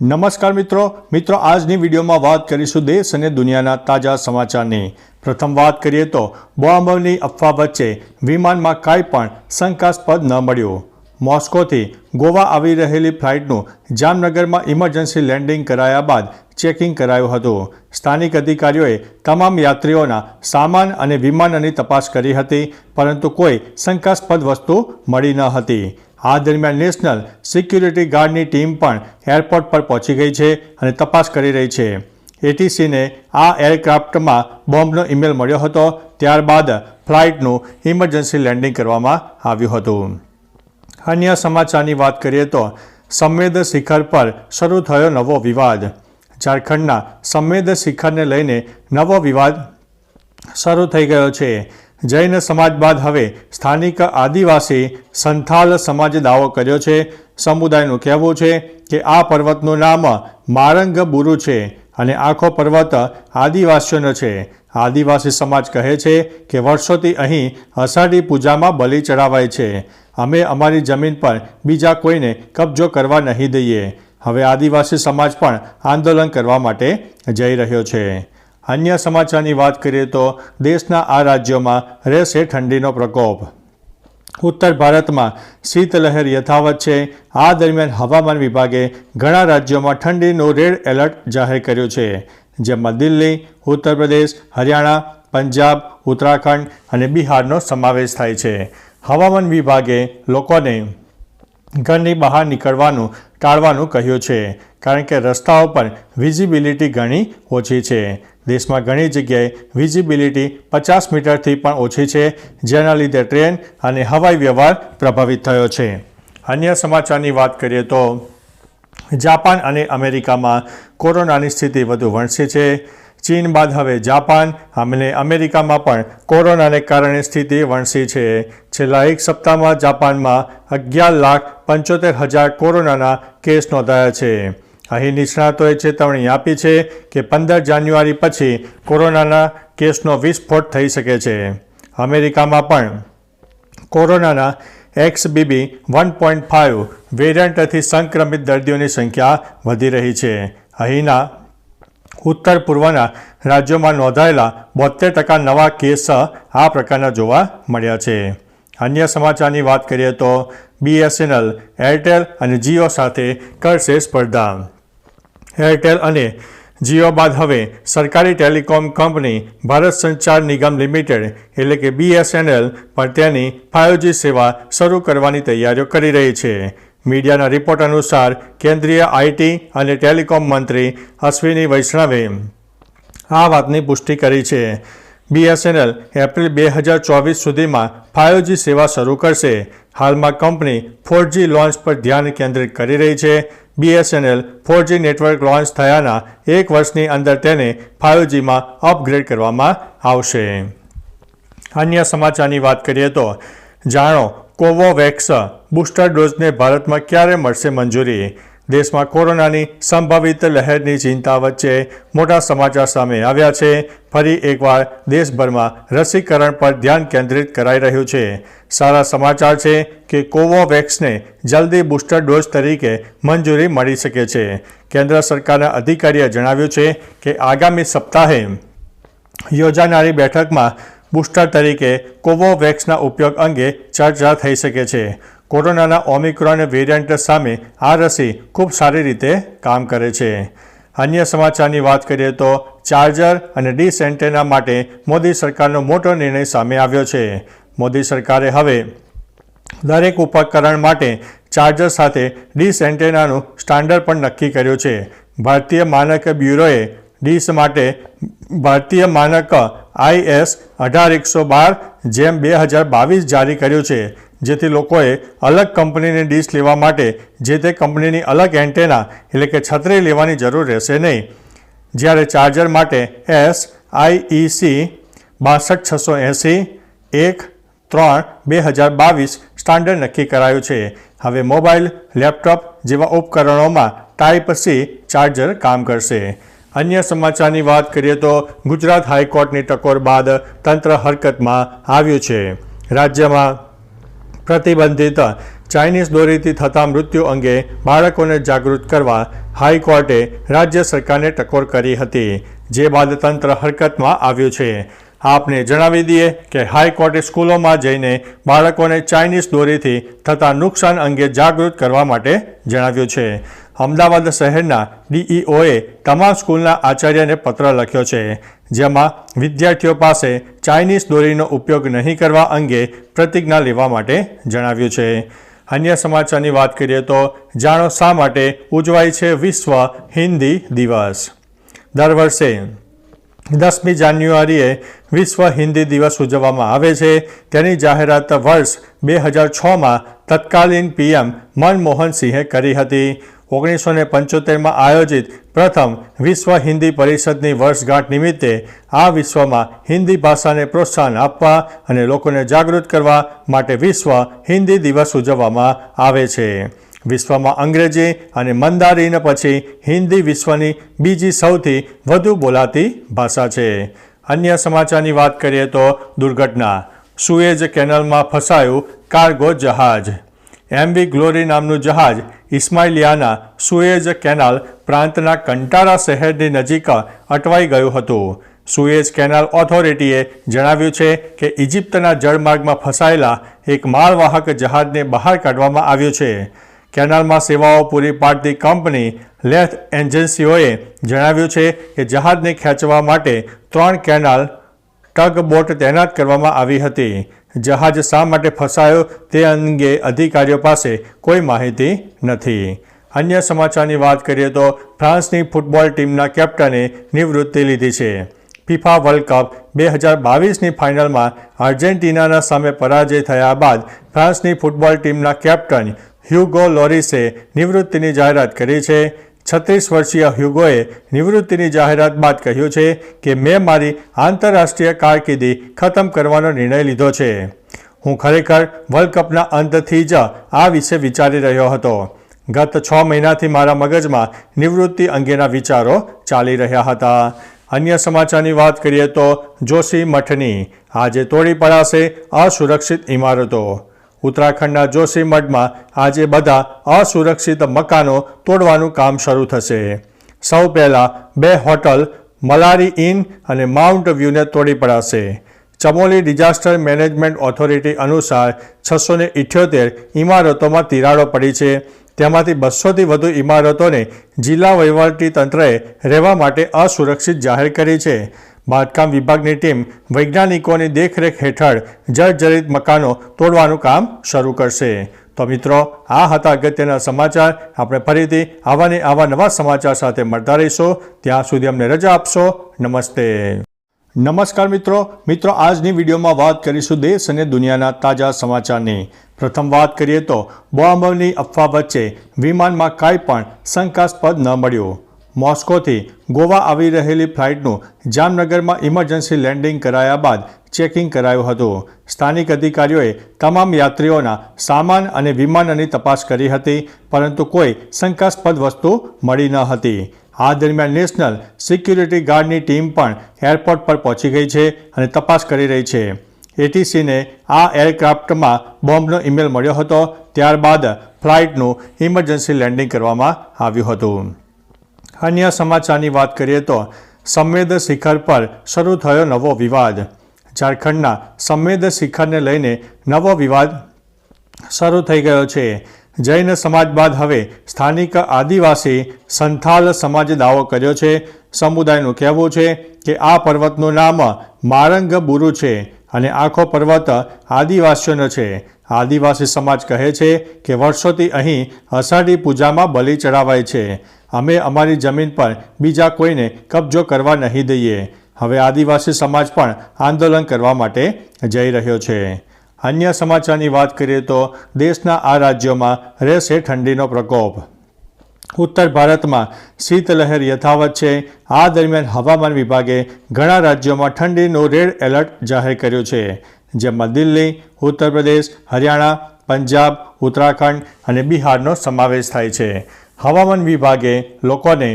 નમસ્કાર મિત્રો આજની વિડીયોમાં વાત કરીશું દેશ અને દુનિયાના તાજા સમાચારની। પ્રથમ વાત કરીએ તો બોમ્બની અફવા વચ્ચે વિમાનમાં કાંઈ પણ શંકાસ્પદ ન મળ્યું। મોસ્કોથી ગોવા આવી રહેલી ફ્લાઇટનું જામનગરમાં ઇમરજન્સી લેન્ડિંગ કરાયા બાદ ચેકિંગ કરાયું હતું। સ્થાનિક અધિકારીઓએ તમામ યાત્રીઓના સામાન અને વિમાનની તપાસ કરી હતી, પરંતુ કોઈ શંકાસ્પદ વસ્તુ મળી ન હતી। આ દરમિયાન નેશનલ સિક્યુરિટી ગાર્ડની ટીમ પણ એરપોર્ટ પર પહોંચી ગઈ છે અને તપાસ કરી રહી છે। એટીસીને આ એરક્રાફ્ટમાં બોમ્બનો ઈમેલ મળ્યો હતો, ત્યારબાદ ફ્લાઇટનું ઇમરજન્સી લેન્ડિંગ કરવામાં આવ્યું હતું। અન્ય સમાચારની વાત કરીએ તો સંવેદ શિખર પર શરૂ થયો નવો વિવાદ। ઝારખંડના સંવેદ શિખરને લઈને નવો વિવાદ શરૂ થઈ ગયો છે। જૈન સમાજ બાદ હવે સ્થાનિક આદિવાસી સંથાલ સમાજે દાવો કર્યો છે। સમુદાયનું કહેવું છે કે આ પર્વતનું નામ મારંગ બુરુ છે અને આખો પર્વત આદિવાસીઓનો છે। આદિવાસી સમાજ કહે છે કે વર્ષોથી અહીં અષાઢી પૂજામાં બલિ ચડાવાય છે। અમે અમારી જમીન પર બીજા કોઈને કબજો કરવા નહીં દઈએ। હવે આદિવાસી સમાજ પણ આંદોલન કરવા માટે જઈ રહ્યો છે। અન્ય સમાચારની વાત કરીએ તો દેશના આ રાજ્યોમાં રહેશે ઠંડીનો પ્રકોપ। ઉત્તર ભારતમાં શીતલહેર યથાવત છે। આ દરમિયાન હવામાન વિભાગે ઘણા રાજ્યોમાં ઠંડીનું રેડ એલર્ટ જાહેર કર્યું છે, જેમાં દિલ્હી, ઉત્તર પ્રદેશ, હરિયાણા, પંજાબ, ઉત્તરાખંડ અને બિહારનો સમાવેશ થાય છે। હવામાન વિભાગે લોકોને ઘરની બહાર નીકળવાનું ટાળવાનું કહ્યું છે, કારણ કે રસ્તાઓ પર વિઝિબિલિટી ઘણી ઓછી છે। દેશમાં ઘણી જગ્યાએ વિઝિબિલિટી 50 મીટરથી પણ ઓછી છે, જેના લીધે ટ્રેન અને હવાઈ વ્યવહાર પ્રભાવિત થયો છે। અન્ય સમાચારની વાત કરીએ તો જાપાન અને અમેરિકામાં કોરોનાની સ્થિતિ વધુ વણસી છે। ચીન બાદ હવે જાપાન અને અમેરિકામાં પણ કોરોનાને કારણે સ્થિતિ વણસી છે। છેલ્લા એક સપ્તાહમાં જાપાનમાં 11,75,000 કોરોનાના કેસ નોંધાયા છે। અહીં નિષ્ણાતોએ ચેતવણી આપી છે કે 15 જાન્યુઆરી પછી કોરોનાના કેસનો વિસ્ફોટ થઈ શકે છે। અમેરિકામાં પણ કોરોનાના XBB 1.5 વેરિયન્ટથી સંક્રમિત દર્દીઓની સંખ્યા વધી રહી છે। અહીંના ઉત્તર પૂર્વના રાજ્યોમાં નોંધાયેલા 72% નવા કેસ આ પ્રકારના જોવા મળ્યા છે। અન્ય સમાચારની વાત કરીએ તો BSNL, એરટેલ અને જીઓ સાથે કરશે સ્પર્ધા। એરટેલ અને જીઓ બાદ હવે સરકારી ટેલિકોમ કંપની ભારત સંચાર નિગમ લિમિટેડ એટલે કે BSNL પર તેની 5G સેવા શરૂ કરવાની તૈયારીઓ કરી રહી છે। મીડિયાના રિપોર્ટ અનુસાર કેન્દ્રીય IT અને ટેલિકોમ મંત્રી અશ્વિની વૈષ્ણવે આ વાતની પુષ્ટિ કરી છે। BSNL એપ્રિલ 2024 સુધીમાં 5G સેવા શરૂ કરશે। હાલમાં કંપની 4G લોન્ચ પર ધ્યાન કેન્દ્રિત કરી રહી છે। BSNL 4G નેટવર્ક લોન્ચ થયાના એક વર્ષની અંદર તેને 5Gમાં અપગ્રેડ કરવામાં આવશે। અન્ય સમાચારની વાત કરીએ તો જાણો કોવોવેક્સ બૂસ્ટર ડોઝને ભારતમાં ક્યારે મળશે મંજૂરી। દેશમાં કોરોનાની સંભવિત લહેરની ચિંતા વચ્ચે મોટા સમાચાર સામે આવ્યા છે। ફરી એકવાર દેશભરમાં રસીકરણ પર ધ્યાન કેન્દ્રિત કરાઈ રહ્યું છે। સારા સમાચાર છે કે કોવોવેક્સને જલ્દી બૂસ્ટર ડોઝ તરીકે મંજૂરી મળી શકે છે। કેન્દ્ર સરકારના અધિકારીએ જણાવ્યું છે કે આગામી સપ્તાહે યોજાનારી બેઠકમાં બૂસ્ટર તરીકે કોવોવેક્સના ઉપયોગ અંગે ચર્ચા થઈ શકે છે। કોરોનાના ઓમિક્રોન વેરિયન્ટ સામે આ રસી ખૂબ સારી રીતે કામ કરે છે। અન્ય સમાચારની વાત કરીએ તો ચાર્જર અને ડીશ એન્ટેના માટે મોદી સરકારનો મોટો નિર્ણય સામે આવ્યો છે। મોદી સરકારે હવે દરેક ઉપકરણ માટે ચાર્જર સાથે ડીશ એન્ટેનાનું સ્ટાન્ડર્ડ પણ નક્કી કર્યું છે। ભારતીય માનક બ્યુરોએ ડીશ માટે ભારતીય માનક IS 18112 જેમ 2022 જારી કર્યું છે, જેથી લોકોએ અલગ કંપનીની ડીશ લેવા માટે જે તે કંપનીની અલગ એન્ટેના એટલે કે છત્રી લેવાની જરૂર રહેશે નહીં। જ્યારે ચાર્જર માટે SIEC 62680-1-3-2022 સ્ટાન્ડર્ડ નક્કી કરાયું છે। હવે મોબાઈલ, લેપટોપ જેવા ઉપકરણોમાં Type-C ચાર્જર કામ કરશે। અન્ય સમાચારની વાત કરીએ તો ગુજરાત હાઈકોર્ટની ટકોર બાદ તંત્ર હરકતમાં આવ્યું છે। રાજ્યમાં પ્રતિબંધિત ચાઇનીઝ દોરીથી થતા મૃત્યુ અંગે બાળકોને જાગૃત કરવા હાઈકોર્ટે રાજ્ય સરકારને ટકોર કરી હતી, જે બાદ તંત્ર હરકતમાં આવ્યું છે। આપને જણાવી દઈએ કે હાઈકોર્ટે સ્કૂલોમાં જઈને બાળકોને ચાઇનીઝ દોરીથી થતા નુકસાન અંગે જાગૃત કરવા માટે જણાવ્યું છે। અમદાવાદ શહેરના ડીઈઓએ તમામ સ્કૂલના આચાર્યને પત્ર લખ્યો છે, જેમાં વિદ્યાર્થીઓ પાસે ચાઇનીઝ દોરીનો ઉપયોગ નહીં કરવા અંગે પ્રતિજ્ઞા લેવા માટે જણાવ્યું છે। અન્ય સમાચારની વાત કરીએ તો જાણો શા માટે ઉજવાય છે વિશ્વ હિન્દી દિવસ। દર વર્ષે 10મી જાન્યુઆરીએ વિશ્વ હિન્દી દિવસ ઉજવવામાં આવે છે। તેની જાહેરાત વર્ષ 2006માં તત્કાલીન પીએમ મનમોહન સિંહે કરી હતી। 1975માં આયોજિત પ્રથમ વિશ્વ હિન્દી પરિષદની વર્ષગાંઠ નિમિત્તે આ વિશ્વમાં હિન્દી ભાષાને પ્રોત્સાહન આપવા અને લોકોને જાગૃત કરવા માટે વિશ્વ હિન્દી દિવસ ઉજવવામાં આવે છે। વિશ્વમાં અંગ્રેજી અને મંદારિન પછી હિન્દી વિશ્વની બીજી સૌથી વધુ બોલાતી ભાષા છે। અન્ય સમાચારની વાત કરીએ તો દુર્ઘટના, સુએઝ કેનાલમાં ફસાયું કાર્ગો જહાજ। એમવી ગ્લોરી નામનું જહાજ ઇસ્માઇલિયાના સુએઝ કેનાલ પ્રાંતના કંટારા શહેરની નજીક અટવાઈ ગયું હતું। સુએઝ કેનાલ ઓથોરિટીએ જણાવ્યું છે કે ઇજિપ્તના જળમાર્ગમાં ફસાયેલા એક માલવાહક જહાજને બહાર કાઢવામાં આવ્યું છે। કેનાલમાં સેવાઓ પૂરી પાડતી કંપની લેથ એજન્સીઓએ જણાવ્યું છે કે જહાજને ખેંચવા માટે 3 કેનાલ ટગબોટ તૈનાત કરવામાં આવી હતી। જહાજ શા માટે ફસાયો તે અંગે અધિકારીઓ પાસે કોઈ માહિતી નથી। અન્ય સમાચારની વાત કરીએ તો ફ્રાન્સની ફૂટબોલ ટીમના કેપ્ટને નિવૃત્તિ લીધી છે। ફિફા વર્લ્ડ કપ 2022ની ફાઇનલમાં આર્જેન્ટિનાના સામે પરાજય થયા બાદ ફ્રાન્સની ફૂટબોલ ટીમના કેપ્ટન હ્યુગો લોરિસે નિવૃત્તિની જાહેરાત કરી છે। 36 વર્ષીય હ્યુગોએ નિવૃત્તિની જાહેરાત બાદ કહ્યું છે કે મેં મારી આંતરરાષ્ટ્રીય કારકિર્દી ખતમ કરવાનો નિર્ણય લીધો છે। હું ખરેખર વર્લ્ડ કપના અંતથી જ આ વિશે વિચારી રહ્યો હતો। ગત 6 મહિનાથી મારા મગજમાં નિવૃત્તિ અંગેના વિચારો ચાલી રહ્યા હતા। અન્ય સમાચારની વાત કરીએ તો જોશી મઠની આજે તોડી પડાશે અસુરક્ષિત ઇમારતો। ઉત્તરાખંડના જોશી મઠમાં આજે બધા અસુરક્ષિત મકાનો તોડવાનું કામ શરૂ થશે। સૌ પહેલાં 2 હોટલ મલારી ઇન અને માઉન્ટ વ્યૂને તોડી પડાશે। ચમોલી ડિઝાસ્ટર મેનેજમેન્ટ ઓથોરિટી અનુસાર 678 ઇમારતોમાં તિરાડો પડી છે। તેમાંથી 200થી વધુ ઇમારતોને જિલ્લા વહીવટી તંત્રએ રહેવા માટે અસુરક્ષિત જાહેર કરી છે। બાંધકામ વિભાગની ટીમ વૈજ્ઞાનિકોની દેખરેખ હેઠળ જર્જરિત મકાનો તોડવાનું કામ શરૂ કરશે। તો મિત્રો, આ હતા અગત્યના સમાચાર। આપણે ફરીથી આવા નવા સમાચાર સાથે મળતા રહીશું। ત્યાં સુધી અમને રજા આપશો। નમસ્તે। નમસ્કાર મિત્રો, આજની વિડીયોમાં વાત કરીશું દેશ અને દુનિયાના તાજા સમાચારની। પ્રથમ વાત કરીએ તો બોમ્બની અફવા વચ્ચે વિમાનમાં કાંઈ પણ શંકાસ્પદ ન મળ્યું। મોસ્કોથી ગોવા આવી રહેલી ફ્લાઇટનું જામનગરમાં ઇમરજન્સી લેન્ડિંગ કરાયા બાદ ચેકિંગ કરાયું હતું। સ્થાનિક અધિકારીઓએ તમામ યાત્રીઓના સામાન અને વિમાનની તપાસ કરી હતી, પરંતુ કોઈ શંકાસ્પદ વસ્તુ મળી ન હતી। આ દરમિયાન નેશનલ સિક્યુરિટી ગાર્ડની ટીમ પણ એરપોર્ટ પર પહોંચી ગઈ છે અને તપાસ કરી રહી છે। એટીસીને આ એરક્રાફ્ટમાં બોમ્બનો ઈમેલ મળ્યો હતો, ત્યારબાદ ફ્લાઇટનું ઇમરજન્સી લેન્ડિંગ કરવામાં આવ્યું હતું। અન્ય સમાચારની વાત કરીએ તો સંમેદ શિખર પર શરૂ થયો નવો વિવાદ। ઝારખંડના સંમેદ શિખરને લઈને નવો વિવાદ શરૂ થઈ ગયો છે। જૈન સમાજ બાદ હવે સ્થાનિક આદિવાસી સંથાલ સમાજે દાવો કર્યો છે। સમુદાયનું કહેવું છે કે આ પર્વતનું નામ મારંગ બુરુ છે અને આખો પર્વત આદિવાસીઓનો છે। આદિવાસી સમાજ કહે છે કે વર્ષોથી અહીં અષાઢી પૂજામાં બલિ ચડાવાય છે। અમે અમારી જમીન પર બીજા કોઈને કબજો કરવા નહીં દઈએ। હવે આદિવાસી સમાજ પણ આંદોલન કરવા માટે જઈ રહ્યો છે। અન્ય સમાચારની વાત કરીએ તો દેશના આ રાજ્યોમાં રહેશે ઠંડીનો પ્રકોપ। ઉત્તર ભારતમાં શીતલહેર યથાવત છે। આ દરમિયાન હવામાન વિભાગે ઘણા રાજ્યોમાં ઠંડીનું રેડ એલર્ટ જાહેર કર્યું છે, જેમાં દિલ્હી, ઉત્તર પ્રદેશ, હરિયાણા, પંજાબ, ઉત્તરાખંડ અને બિહારનો સમાવેશ થાય છે। હવામાન વિભાગે લોકોને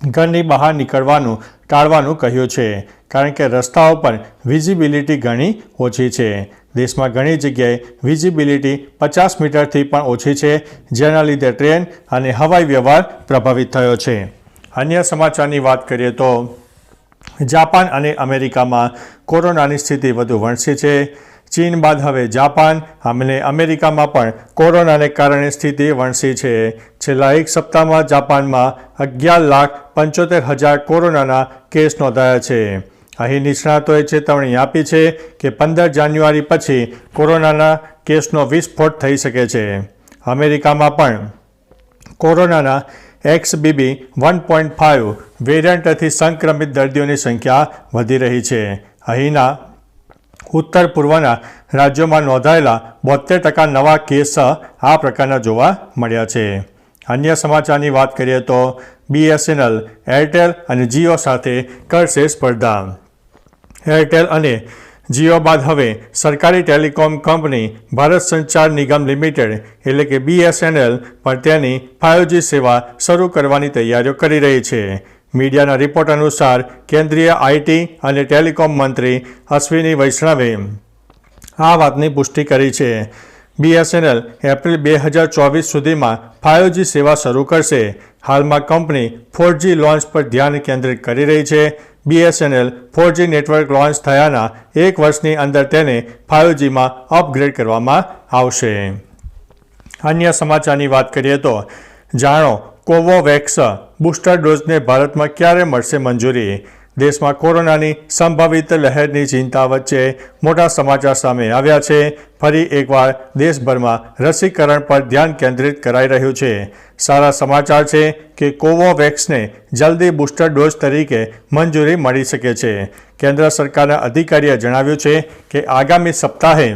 ઘરની બહાર નીકળવાનું ટાળવાનું કહ્યું છે, કારણ કે રસ્તાઓ પર વિઝિબિલિટી ઘણી ઓછી છે। દેશમાં ઘણી જગ્યાએ વિઝિબિલિટી 50 મીટરથી પણ ઓછી છે, જેના લીધે ટ્રેન અને હવાઈ વ્યવહાર પ્રભાવિત થયો છે. અન્ય સમાચારની વાત કરીએ તો જાપાન અને અમેરિકામાં કોરોનાની સ્થિતિ વધુ વણસી છે. ચીન બાદ હવે જાપાન અને અમેરિકામાં પણ કોરોનાને કારણે સ્થિતિ વણસી છે. છેલ્લા એક સપ્તાહમાં જાપાનમાં 11,75,000 કોરોનાના કેસ નોંધાયા છે. અહીં નિષ્ણાતોએ ચેતવણી આપી છે કે 15 જાન્યુઆરી પછી કોરોનાના કેસનો વિસ્ફોટ થઈ શકે છે. અમેરિકામાં પણ કોરોનાના XBB 1.5 વેરિયન્ટથી સંક્રમિત દર્દીઓની સંખ્યા વધી રહી છે. અહીંના ઉત્તર પૂર્વના રાજ્યોમાં નોંધાયેલા 72% નવા કેસ આ પ્રકારના જોવા મળ્યા છે. અન્ય સમાચારની વાત કરીએ તો BSNL, એરટેલ અને જીઓ સાથે કરશે સ્પર્ધા. એરટેલ અને જીઓ બાદ હવે સરકારી ટેલિકોમ કંપની ભારત સંચાર નિગમ લિમિટેડ એટલે કે BSNL પર તેની 5G સેવા શરૂ કરવાની તૈયારીઓ કરી રહી છે. મીડિયાના રિપોર્ટ અનુસાર કેન્દ્રીય IT અને ટેલિકોમ મંત્રી અશ્વિની વૈષ્ણવે આ વાતની પુષ્ટિ કરી છે. BSNL એપ્રિલ 2024 સુધીમાં 5G સેવા શરૂ કરશે. હાલમાં કંપની 4G લોન્ચ પર ધ્યાન કેન્દ્રિત કરી રહી છે. BSNL 4G નેટવર્ક લોન્ચ થયાના એક વર્ષની અંદર તેને 5Gમાં અપગ્રેડ કરવામાં આવશે. અન્ય સમાચારની વાત કરીએ તો જાણો કોવોવેક્સ બૂસ્ટર ડોઝને ભારતમાં ક્યારે મળશે મંજૂરી. દેશમાં કોરોનાની સંભવિત લહેરની ચિંતા વચ્ચે મોટા સમાચાર સામે આવ્યા છે. ફરી એકવાર દેશભરમાં રસીકરણ પર ધ્યાન કેન્દ્રિત કરાઈ રહ્યું છે. સારા સમાચાર છે કે કોવોવેક્સને જલ્દી બૂસ્ટર ડોઝ તરીકે મંજૂરી મળી શકે છે. કેન્દ્ર સરકારના અધિકારીએ જણાવ્યું છે કે આગામી સપ્તાહે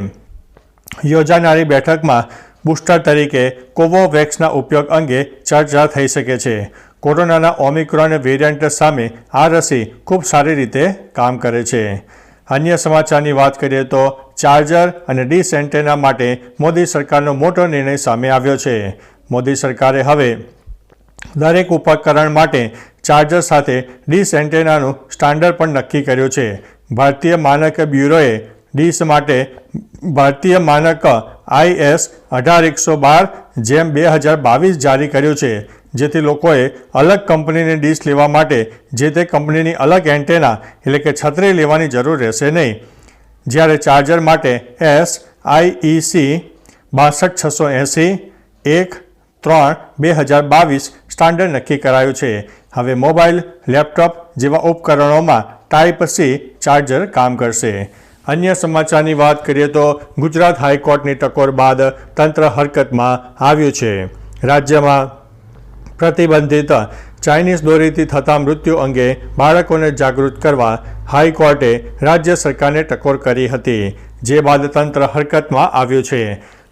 યોજાનારી બેઠકમાં બૂસ્ટર તરીકે કોવોવેક્સના ઉપયોગ અંગે ચર્ચા થઈ શકે છે. કોરોનાના ઓમિક્રોન વેરિયન્ટ સામે આ રસી ખૂબ સારી રીતે કામ કરે છે. અન્ય સમાચારની વાત કરીએ તો ચાર્જર અને ડીશ એન્ટેના માટે મોદી સરકારનો મોટો નિર્ણય સામે આવ્યો છે. મોદી સરકારે હવે દરેક ઉપકરણ માટે ચાર્જર સાથે ડીશ એન્ટેનાનું સ્ટાન્ડર્ડ પણ નક્કી કર્યું છે. ભારતીય માનક બ્યુરોએ ડીશ માટે ભારતીય માનક IS 18112 જેમ 2022 જારી કર્યું છે, જેથી લોકોએ અલગ કંપનીની ડીશ લેવા માટે જે તે કંપનીની અલગ એન્ટેના એટલે કે છત્રી લેવાની જરૂર રહેશે નહીં. જ્યારે ચાર્જર માટે SIEC 62680 1/3/2022 સ્ટાન્ડર્ડ નક્કી કરાયું છે. હવે મોબાઈલ, લેપટોપ જેવા ઉપકરણોમાં Type-C ચાર્જર કામ કરશે. અન્ય સમાચારની વાત કરીએ તો ગુજરાત હાઈકોર્ટની ટકોર બાદ તંત્ર હરકતમાં આવ્યું છે. રાજ્યમાં પ્રતિબંધિત ચાઇનીઝ દોરીથી થતા મૃત્યુ અંગે બાળકોને જાગૃત કરવા હાઈકોર્ટે રાજ્ય સરકારને ટકોર કરી હતી, જે બાદ તંત્ર હરકતમાં આવ્યું છે.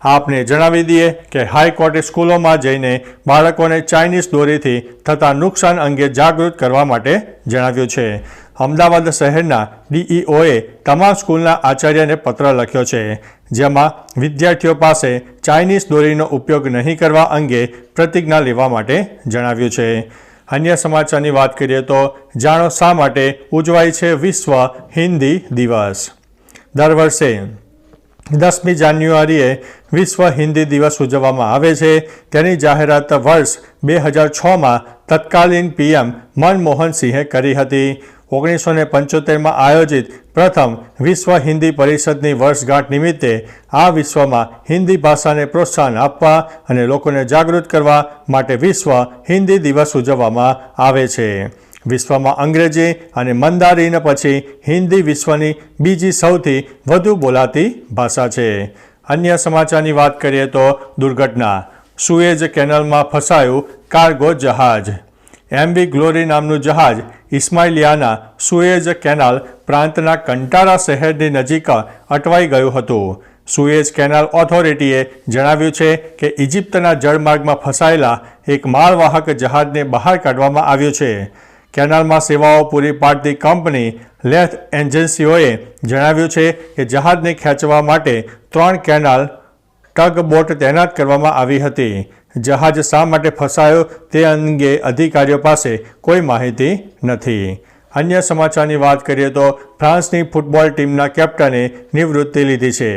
આપને જણાવી દઈએ કે હાઈકોર્ટે સ્કૂલોમાં જઈને બાળકોને ચાઇનીઝ દોરીથી થતા નુકસાન અંગે જાગૃત કરવા માટે જણાવ્યું છે. અમદાવાદ શહેરના DEOએ તમામ સ્કૂલના આચાર્યને પત્ર લખ્યો છે, જેમાં વિદ્યાર્થીઓ પાસે ચાઇનીઝ દોરીનો ઉપયોગ નહીં કરવા અંગે પ્રતિજ્ઞા લેવા માટે જણાવ્યું છે. અન્ય સમાચારની વાત કરીએ તો જાણો શા માટે ઉજવાય છે વિશ્વ હિન્દી દિવસ. દર વર્ષે 10મી જાન્યુઆરીએ વિશ્વ હિન્દી દિવસ ઉજવવામાં આવે છે. તેની જાહેરાત વર્ષ 2006માં તત્કાલીન PM મનમોહન સિંહે કરી હતી. 1975માં આયોજિત પ્રથમ વિશ્વ હિન્દી પરિષદની વર્ષગાંઠ નિમિત્તે આ વિશ્વમાં હિન્દી ભાષાને પ્રોત્સાહન આપવા અને લોકોને જાગૃત કરવા માટે વિશ્વ હિન્દી દિવસ ઉજવવામાં આવે છે. વિશ્વમાં અંગ્રેજી અને મંદારિન પછી હિન્દી વિશ્વની બીજી સૌથી વધુ બોલાતી ભાષા છે. અન્ય સમાચારની વાત કરીએ તો દુર્ઘટના. સુએઝ કેનાલમાં ફસાયું કાર્ગો જહાજ. MV ગ્લોરી નામનું જહાજ ઇસ્માઇલિયાના સુએઝ કેનાલ પ્રાંતના કંટારા શહેરની નજીક અટવાઈ ગયું હતું. સુએઝ કેનાલ ઓથોરિટીએ જણાવ્યું છે કે ઇજિપ્તના જળમાર્ગમાં ફસાયેલા એક માલવાહક જહાજને બહાર કાઢવામાં આવ્યું છે. કેનાલમાં સેવાઓ પૂરી પાડતી કંપની લેથ એજન્સીઓએ જણાવ્યું છે કે જહાજને ખેંચવા માટે 3 કેનાલ ટગબોટ તૈનાત કરવામાં આવી હતી. જહાજ શા માટે ફસાયો તે અંગે અધિકારીઓ પાસે કોઈ માહિતી નથી. અન્ય સમાચારની વાત કરીએ તો ફ્રાન્સની ફૂટબોલ ટીમના કેપ્ટને નિવૃત્તિ લીધી છે.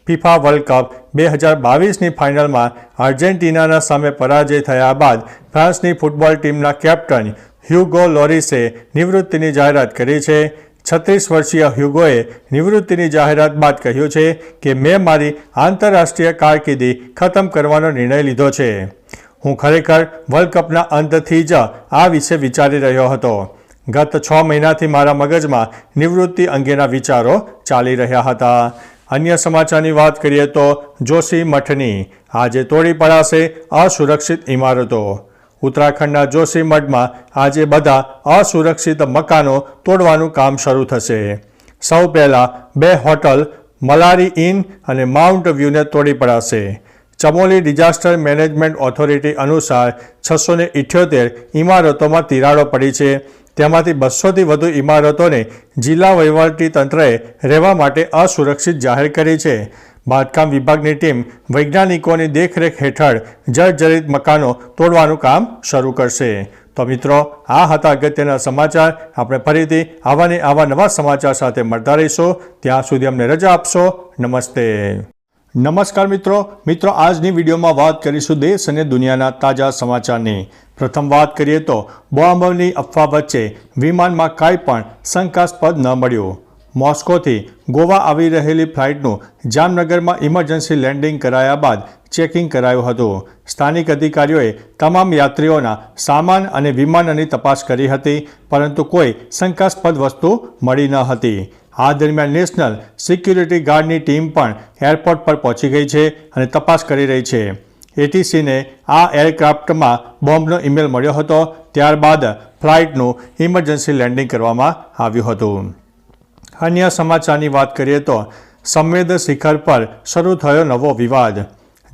ફિફા વર્લ્ડ કપ 2022ની ફાઇનલમાં આર્જેન્ટિનાના સામે પરાજય થયા બાદ ફ્રાન્સની ફૂટબોલ ટીમના કેપ્ટન હ્યુગો લોરિસે નિવૃત્તિની જાહેરાત કરી છે. 36 વર્ષીય હ્યુગોએ નિવૃત્તિની જાહેરાત બાદ કહ્યું છે કે મેં મારી આંતરરાષ્ટ્રીય કારકિર્દી ખતમ કરવાનો નિર્ણય લીધો છે. હું ખરેખર વર્લ્ડ કપના અંતથી જ આ વિશે વિચારી રહ્યો હતો. ગત 6 મહિનાથી મારા મગજમાં નિવૃત્તિ અંગેના વિચારો ચાલી રહ્યા હતા. અન્ય સમાચારની વાત કરીએ તો જોશી મઠની આજે તોડી પડાશે અસુરક્ષિત ઇમારતો. ઉત્તરાખંડના જોશી મઠમાં આજે બધા અસુરક્ષિત મકાનો તોડવાનું કામ શરૂ થશે. સૌ પહેલાં 2 હોટલ મલારી ઇન અને માઉન્ટ વ્યૂને તોડી પડાશે. ચમોલી ડિઝાસ્ટર મેનેજમેન્ટ ઓથોરિટી અનુસાર 678 ઇમારતોમાં તિરાડો પડી છે. તેમાંથી 200થી વધુ ઇમારતોને જિલ્લા વહીવટીતંત્રએ રહેવા માટે અસુરક્ષિત જાહેર કરી છે. બાંધકામ વિભાગની ટીમ વૈજ્ઞાનિકોની દેખરેખ હેઠળ જર્જરિત મકાનો તોડવાનું કામ શરૂ કરશે. તો મિત્રો, આ હતા અગત્યના સમાચાર. આપણે ફરીથી આવા નવા સમાચાર સાથે મળતા રહીશું. ત્યાં સુધી અમને રજા આપશો. નમસ્તે. નમસ્કાર મિત્રો, આજની વિડીયોમાં વાત કરીશું દેશ અને દુનિયાના તાજા સમાચારની. પ્રથમ વાત કરીએ તો બોમ્બની અફવા વચ્ચે વિમાનમાં કાંઈ પણ શંકાસ્પદ ન મળ્યું. મોસ્કોથી ગોવા આવી રહેલી ફ્લાઇટનું જામનગરમાં ઇમરજન્સી લેન્ડિંગ કરાયા બાદ ચેકિંગ કરાયું હતું. સ્થાનિક અધિકારીઓએ તમામ યાત્રીઓના સામાન અને વિમાનની તપાસ કરી હતી, પરંતુ કોઈ શંકાસ્પદ વસ્તુ મળી ન હતી. આ દરમિયાન નેશનલ સિક્યુરિટી ગાર્ડની ટીમ પણ એરપોર્ટ પર પહોંચી ગઈ છે અને તપાસ કરી રહી છે. એટીસીને આ એરક્રાફ્ટમાં બોમ્બનો ઈમેલ મળ્યો હતો. ત્યારબાદ ફ્લાઇટનું ઇમરજન્સી લેન્ડિંગ કરવામાં આવ્યું હતું. અન્ય સમાચારની વાત કરીએ તો સંવેદ શિખર પર શરૂ થયો નવો વિવાદ.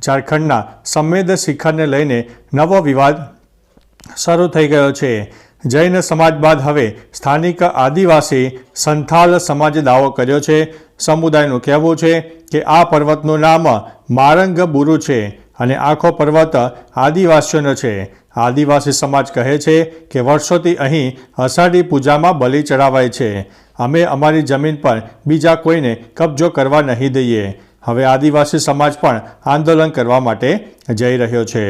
ઝારખંડના સંવેદ શિખરને લઈને નવો વિવાદ શરૂ થઈ ગયો છે. જૈન સમાજ બાદ હવે સ્થાનિક આદિવાસી સંથાલ સમાજે દાવો કર્યો છે. સમુદાયનું કહેવું છે કે આ પર્વતનું નામ મારંગ બુરુ છે અને આખો પર્વત આદિવાસીઓનો છે. આદિવાસી સમાજ કહે છે કે વર્ષોથી અહીં અષાઢી પૂજામાં બલિ ચડાવાય છે. અમે અમારી જમીન પર બીજા કોઈને કબજો કરવા નહીં દઈએ. હવે આદિવાસી સમાજ પણ આંદોલન કરવા માટે જઈ રહ્યો છે.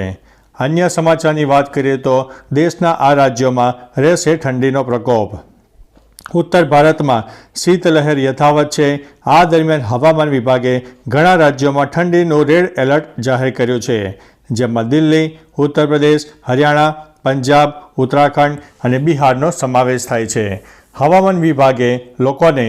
અન્ય સમાચારની વાત કરીએ તો દેશના આ રાજ્યોમાં રહેશે ઠંડીનો પ્રકોપ. ઉત્તર ભારતમાં શીતલહેર યથાવત છે. આ દરમિયાન હવામાન વિભાગે ઘણા રાજ્યોમાં ઠંડીનું રેડ એલર્ટ જાહેર કર્યું છે, જેમાં દિલ્હી, ઉત્તર પ્રદેશ, હરિયાણા, પંજાબ, ઉત્તરાખંડ અને બિહારનો સમાવેશ થાય છે. હવામાન વિભાગે લોકોને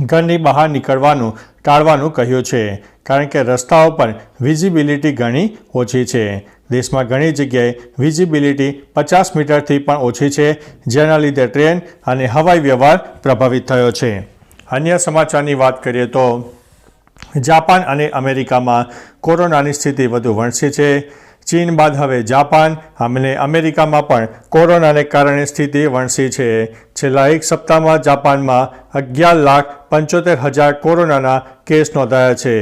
ઘરની બહાર નીકળવાનું ટાળવાનું કહ્યું છે, કારણ કે રસ્તાઓ પર વિઝિબિલિટી ઘણી ઓછી છે. દેશમાં ઘણી જગ્યાએ વિઝિબિલિટી 50 મીટરથી પણ ઓછી છે, જેના લીધે ટ્રેન અને હવાઈ વ્યવહાર પ્રભાવિત થયો છે. અન્ય સમાચારની વાત કરીએ તો જાપાન અને અમેરિકામાં કોરોનાની સ્થિતિ વધુ વણસી છે. ચીન બાદ હવે જાપાન અને અમેરિકામાં પણ કોરોનાને કારણે સ્થિતિ વણસી છે. છેલ્લા એક સપ્તાહમાં જાપાનમાં 11,75,000 કોરોનાના કેસ નોંધાયા છે.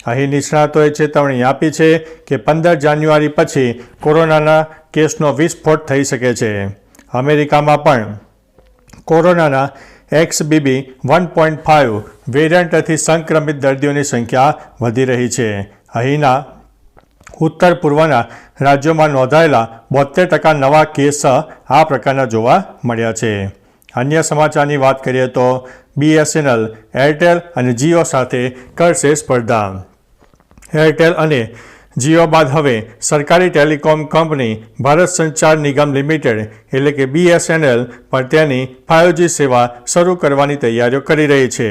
અહીં નિષ્ણાતોએ ચેતવણી આપી છે કે 15 જાન્યુઆરી પછી કોરોનાના કેસનો વિસ્ફોટ થઈ શકે છે. અમેરિકામાં પણ કોરોનાના XBB 1.5 વેરિયન્ટથી સંક્રમિત દર્દીઓની સંખ્યા વધી રહી છે. અહીંના ઉત્તર પૂર્વના રાજ્યોમાં નોંધાયેલા 72% નવા કેસ આ પ્રકારના જોવા મળ્યા છે. અન્ય સમાચારની વાત કરીએ તો BSNL, એરટેલ અને જીઓ સાથે કરશે સ્પર્ધા. એરટેલ અને જીઓ બાદ હવે સરકારી ટેલિકોમ કંપની ભારત સંચાર નિગમ લિમિટેડ એટલે કે BSNL પર તેની 5G સેવા શરૂ કરવાની તૈયારીઓ કરી રહી છે.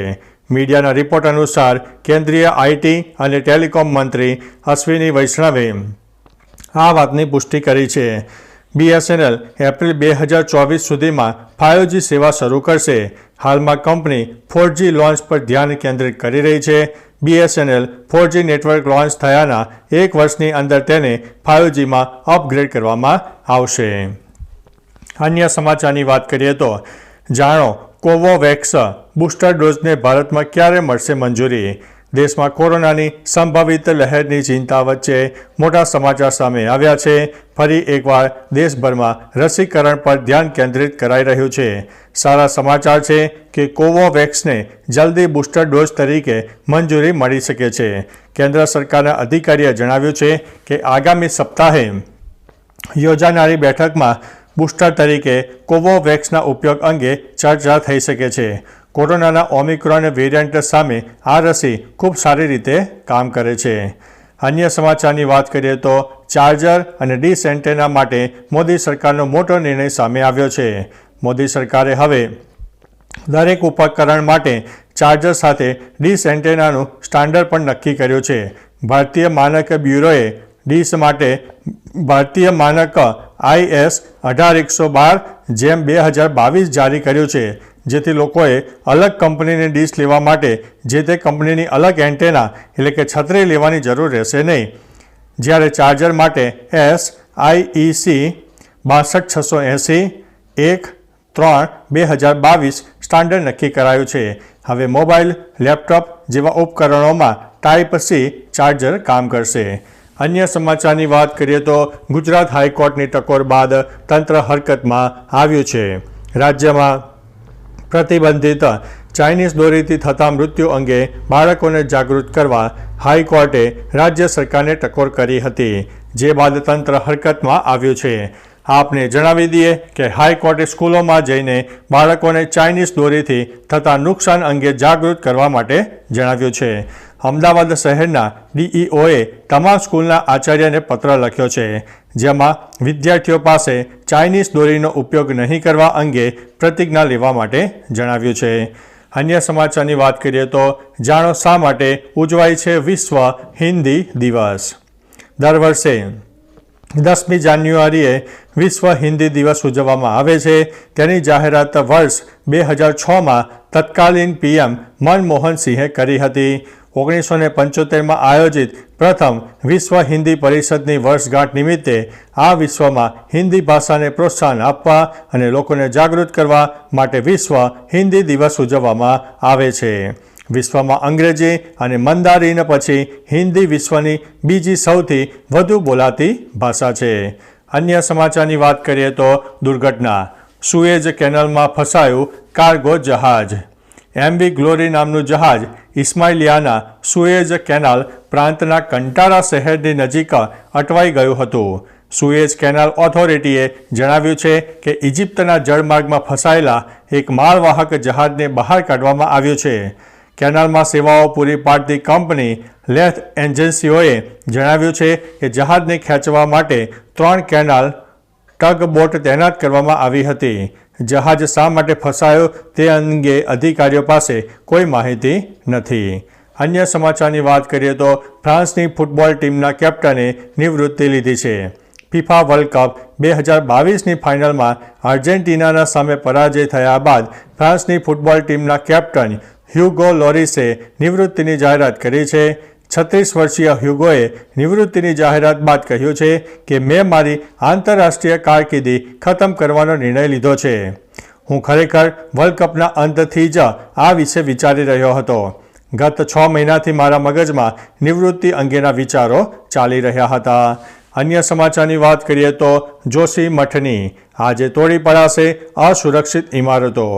મીડિયાના રિપોર્ટ અનુસાર કેન્દ્રીય IT અને ટેલિકોમ મંત્રી અશ્વિની વૈષ્ણવે આ વાતની પુષ્ટિ કરી છે. BSNL એપ્રિલ 2024 સુધીમાં 5G સેવા શરૂ કરશે. હાલમાં કંપની 4G લોન્ચ પર ધ્યાન કેન્દ્રિત કરી રહી છે. BSNL 4G નેટવર્ક લોન્ચ થયાના 1 વર્ષની અંદર તેને 5Gમાં અપગ્રેડ કરવામાં આવશે. અન્ય સમાચારની વાત કરીએ તો જાણો કોવોવેક્સ બૂસ્ટર ડોઝને ભારતમાં ક્યારે મળશે મંજૂરી. દેશમાં કોરોનાની સંભવિત લહેરની ચિંતા વચ્ચે મોટા સમાચાર સામે આવ્યા છે. ફરી એકવાર દેશભરમાં રસીકરણ પર ધ્યાન કેન્દ્રિત કરાઈ રહ્યું છે. સારા સમાચાર છે કે કોવોવેક્સને જલ્દી બૂસ્ટર ડોઝ તરીકે મંજૂરી મળી શકે છે. કેન્દ્ર સરકારના અધિકારીએ જણાવ્યું છે કે આગામી સપ્તાહે યોજાનારી બેઠકમાં બૂસ્ટર તરીકે કોવોવેક્સના ઉપયોગ અંગે ચર્ચા થઈ શકે છે. કોરોનાના ઓમિક્રોન વેરિયન્ટ સામે આ રસી ખૂબ સારી રીતે કામ કરે છે. અન્ય સમાચારની વાત કરીએ તો ચાર્જર અને ડીશ એન્ટેના માટે મોદી સરકારનો મોટો નિર્ણય સામે આવ્યો છે. મોદી સરકારે હવે દરેક ઉપકરણ માટે ચાર્જર સાથે ડીશ એન્ટેનાનું સ્ટાન્ડર્ડ પણ નક્કી કર્યું છે. ભારતીય માનક બ્યુરોએ ડીશ માટે ભારતીય માનક IS 18112 જેમ 2022 જારી કર્યું છે, જેથી લોકોએ અલગ કંપનીની ડીશ લેવા માટે જે તે કંપનીની અલગ એન્ટેના એટલે કે છત્રી લેવાની જરૂર રહેશે નહીં. જ્યારે ચાર્જર માટે SIEC 62680-1-3-2022 સ્ટાન્ડર્ડ નક્કી કરાયું છે. હવે મોબાઈલ, લેપટોપ જેવા ઉપકરણોમાં ટાઈપ C ચાર્જર કામ કરશે. અન્ય સમાચારની વાત કરીએ તો ગુજરાત હાઈકોર્ટની ટકોર બાદ તંત્ર હરકતમાં આવ્યું છે. રાજ્યમાં પ્રતિબંધિત ચાઇનીઝ દોરીથી થતા મૃત્યુ અંગે બાળકોને જાગૃત કરવા હાઈકોર્ટે રાજ્ય સરકારને ટકોર કરી હતી, જે બાદ તંત્ર હરકતમાં આવ્યું છે. આપને જણાવી દઈએ કે હાઈકોર્ટે સ્કૂલોમાં જઈને બાળકોને ચાઇનીઝ દોરીથી થતા નુકસાન અંગે જાગૃત કરવા માટે જણાવ્યું છે. અમદાવાદ શહેરના DEOએ તમામ સ્કૂલના આચાર્યને પત્ર લખ્યો છે, જેમાં વિદ્યાર્થીઓ પાસે ચાઇનીઝ દોરીનો ઉપયોગ નહીં કરવા અંગે પ્રતિજ્ઞા લેવા માટે જણાવ્યું છે. અન્ય સમાચારની વાત કરીએ તો જાણો શા માટે ઉજવાય છે વિશ્વ હિન્દી દિવસ. દર વર્ષે 10મી જાન્યુઆરીએ વિશ્વ હિન્દી દિવસ ઉજવવામાં આવે છે. તેની જાહેરાત વર્ષ 2006માં તત્કાલીન PM મનમોહન સિંહે કરી હતી. 1975માં આયોજિત પ્રથમ વિશ્વ હિન્દી પરિષદની વર્ષગાંઠ નિમિત્તે આ વિશ્વમાં હિન્દી ભાષાને પ્રોત્સાહન આપવા અને લોકોને જાગૃત કરવા માટે વિશ્વ હિન્દી દિવસ ઉજવવામાં આવે છે. વિશ્વમાં અંગ્રેજી અને મંદારિન પછી હિન્દી વિશ્વની બીજી સૌથી વધુ બોલાતી ભાષા છે. અન્ય સમાચારની વાત કરીએ તો દુર્ઘટના. સુએઝ કેનાલમાં ફસાયું કાર્ગો જહાજ. MV ગ્લોરી નામનું જહાજ ઇસ્માઇલિયાના સુએઝ કેનાલ પ્રાંતના કંટારા શહેરની નજીક અટવાઈ ગયું હતું. સુએઝ કેનાલ ઓથોરિટીએ જણાવ્યું છે કે ઇજિપ્તના જળમાર્ગમાં ફસાયેલા એક માલવાહક જહાજને બહાર કાઢવામાં આવ્યું છે. કેનાલમાં સેવાઓ પૂરી પાડતી કંપની લેથ એજન્સીઓએ જણાવ્યું છે કે જહાજને ખેંચવા માટે 3 કેનાલ ટગબોટ તૈનાત કરવામાં આવી હતી. જહાજ શા માટે ફસાયો તે અંગે અધિકારીઓ પાસે કોઈ માહિતી નથી. અન્ય સમાચારની વાત કરીએ તો ફ્રાન્સની ફૂટબોલ ટીમના કેપ્ટને નિવૃત્તિ લીધી છે. FIFA વર્લ્ડ કપ 2022ની ફાઇનલમાં આર્જેન્ટિનાના સામે પરાજય થયા બાદ ફ્રાન્સની ફૂટબોલ ટીમના કેપ્ટન હ્યુગો લોરિસે નિવૃત્તિની જાહેરાત કરી છે. 36 વર્ષીય હ્યુગોએ નિવૃત્તિની જાહેરાત બાદ કહ્યું છે કે મેં મારી આંતરરાષ્ટ્રીય કારકિર્દી ખતમ કરવાનો નિર્ણય લીધો છે. હું ખરેખર વર્લ્ડ કપના અંતથી જ આ વિશે વિચારી રહ્યો હતો. ગત 6 મહિનાથી મારા મગજમાં નિવૃત્તિ અંગેના વિચારો ચાલી રહ્યા હતા. અન્ય સમાચારની વાત કરીએ તો જોશી મઠની આજે તોડી પડાશે અસુરક્ષિત ઇમારતો.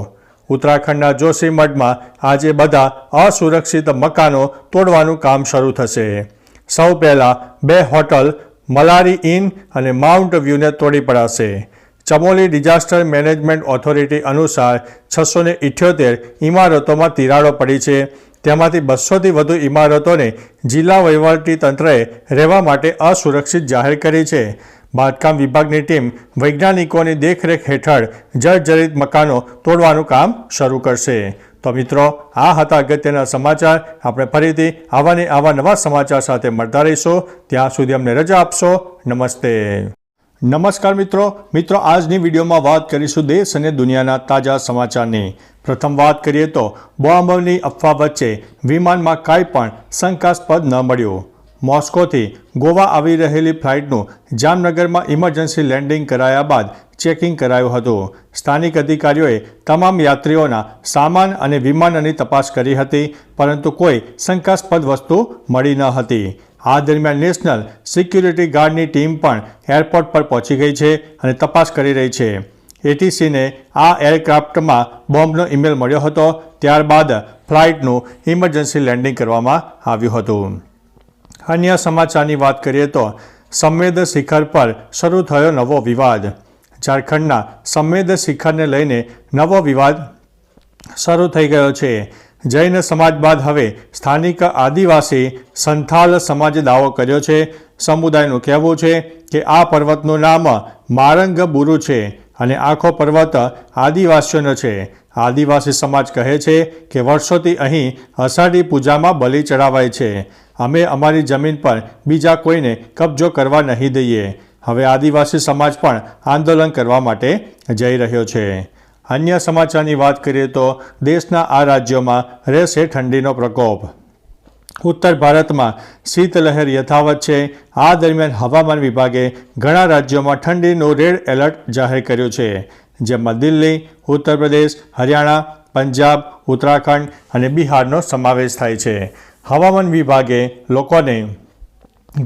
ઉત્તરાખંડના જોશી મઠમાં આજે બધા અસુરક્ષિત મકાનો તોડવાનું કામ શરૂ થશે. સૌ પહેલાં 2 હોટલ મલારી ઇન અને માઉન્ટ વ્યૂને તોડી પડાશે. ચમોલી ડિઝાસ્ટર મેનેજમેન્ટ ઓથોરિટી અનુસાર 678 ઇમારતોમાં તિરાડો પડી છે. તેમાંથી 200થી વધુ ઇમારતોને જિલ્લા વહીવટી તંત્રએ રહેવા માટે અસુરક્ષિત જાહેર કરી છે. બાંધકામ વિભાગની ટીમ વૈજ્ઞાનિકોની દેખરેખ હેઠળ જર્જરિત મકાનો તોડવાનું કામ શરૂ કરશે. તો મિત્રો, આ હતા અગત્યના સમાચાર. આપણે ફરીથી આવા નવા સમાચાર સાથે મળતા રહીશું. ત્યાં સુધી અમને રજા આપશો. નમસ્તે. નમસ્કાર મિત્રો. આજની વિડીયોમાં વાત કરીશું દેશ અને દુનિયાના તાજા સમાચારની. પ્રથમ વાત કરીએ તો બોમ્બની અફવા વચ્ચે વિમાનમાં કાંઈ પણ શંકાસ્પદ ન મળ્યું. મોસ્કોથી ગોવા આવી રહેલી ફ્લાઇટનું જામનગરમાં ઇમરજન્સી લેન્ડિંગ કરાયા બાદ ચેકિંગ કરાયું હતું. સ્થાનિક અધિકારીઓએ તમામ યાત્રીઓના સામાન અને વિમાનની તપાસ કરી હતી, પરંતુ કોઈ શંકાસ્પદ વસ્તુ મળી ન હતી. આ દરમિયાન નેશનલ સિક્યુરિટી ગાર્ડની ટીમ પણ એરપોર્ટ પર પહોંચી ગઈ છે અને તપાસ કરી રહી છે. એટીસીને આ એરક્રાફ્ટમાં બોમ્બનો ઈમેલ મળ્યો હતો. ત્યારબાદ ફ્લાઇટનું ઇમરજન્સી લેન્ડિંગ કરવામાં આવ્યું હતું. અન્ય સમાચારની વાત કરીએ તો સંવેદ શિખર પર શરૂ થયો નવો વિવાદ. ઝારખંડના સંવેદ શિખરને લઈને નવો વિવાદ શરૂ થઈ ગયો છે. જૈન સમાજ બાદ હવે સ્થાનિક આદિવાસી સંથાલ સમાજે દાવો કર્યો છે. સમુદાયનું કહેવું છે કે આ પર્વતનું નામ મારંગ બુરુ છે અને આખો પર્વત આદિવાસીઓનો છે. આદિવાસી સમાજ કહે છે કે વર્ષોથી અહીં અષાઢી પૂજામાં બલિ ચડાવાય છે. અમે અમારી જમીન પર બીજા કોઈને કબજો કરવા નહીં દઈએ. હવે આદિવાસી સમાજ પણ આંદોલન કરવા માટે જઈ રહ્યો છે. અન્ય સમાચારની વાત કરીએ તો દેશના આ રાજ્યોમાં રહેશે ઠંડીનો પ્રકોપ. ઉત્તર ભારતમાં શીતલહેર યથાવત છે. આ દરમિયાન હવામાન વિભાગે ઘણા રાજ્યોમાં ઠંડીનું રેડ એલર્ટ જાહેર કર્યું છે, જેમાં દિલ્હી, ઉત્તર પ્રદેશ, હરિયાણા, પંજાબ, ઉત્તરાખંડ અને બિહારનો સમાવેશ થાય છે. હવામાન વિભાગે લોકોને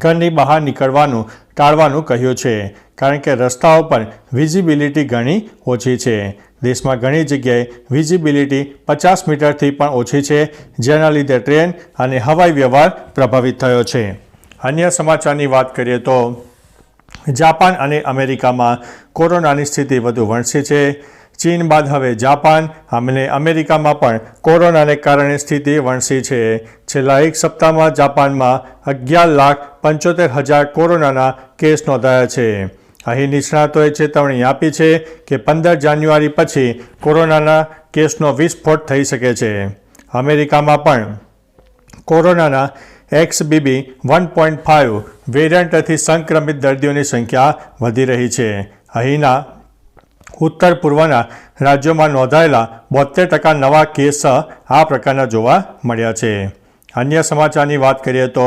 ઘરની બહાર નીકળવાનું ટાળવાનું કહ્યું છે, કારણ કે રસ્તાઓ પર વિઝિબિલિટી ઘણી ઓછી છે. દેશમાં ઘણી જગ્યાએ વિઝિબિલિટી 50 મીટરથી પણ ઓછી છે, જેના લીધે ટ્રેન અને હવાઈ વ્યવહાર પ્રભાવિત થયો છે. અન્ય સમાચારની વાત કરીએ તો જાપાન અને અમેરિકામાં કોરોનાની સ્થિતિ વધુ વણસી છે. ચીન બાદ હવે જાપાન અને અમેરિકામાં પણ કોરોનાને કારણે સ્થિતિ વણસી છે. છેલ્લા એક સપ્તાહમાં જાપાનમાં 11,75,000 કોરોનાના કેસ નોંધાયા છે. અહીં નિષ્ણાતોએ ચેતવણી આપી છે કે 15 જાન્યુઆરી પછી કોરોનાના કેસનો વિસ્ફોટ થઈ શકે છે. અમેરિકામાં પણ કોરોનાના XBB 1.5 વેરિયન્ટથી સંક્રમિત દર્દીઓની સંખ્યા વધી રહી છે. અહીંના ઉત્તર પૂર્વના રાજ્યોમાં નોંધાયેલા 72% નવા કેસ આ પ્રકારના જોવા મળ્યા છે. અન્ય સમાચારની વાત કરીએ તો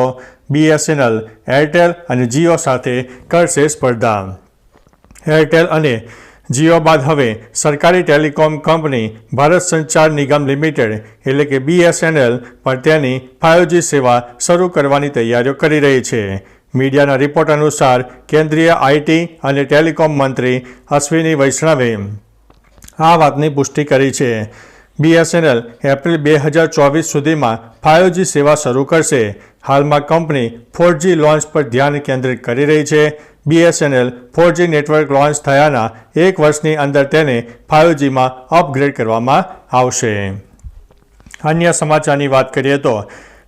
BSNL, એરટેલ અને જીઓ સાથે કરશે સ્પર્ધા. એરટેલ અને જીઓ બાદ હવે સરકારી ટેલિકોમ કંપની ભારત સંચાર નિગમ લિમિટેડ એટલે કે BSNL પર તેની 5G સેવા શરૂ કરવાની તૈયારીઓ કરી રહી છે. મીડિયાના રિપોર્ટ અનુસાર કેન્દ્રીય IT અને ટેલિકોમ મંત્રી અશ્વિની વૈષ્ણવે આ વાતની પુષ્ટિ કરી છે. BSNL એપ્રિલ 2024 સુધીમાં 5G સેવા શરૂ કરશે. હાલમાં કંપની 4G લોન્ચ પર ધ્યાન કેન્દ્રિત કરી રહી છે. BSNL 4G નેટવર્ક લોન્ચ થયાના એક વર્ષની અંદર તેને 5Gમાં અપગ્રેડ કરવામાં આવશે. અન્ય સમાચારની વાત કરીએ તો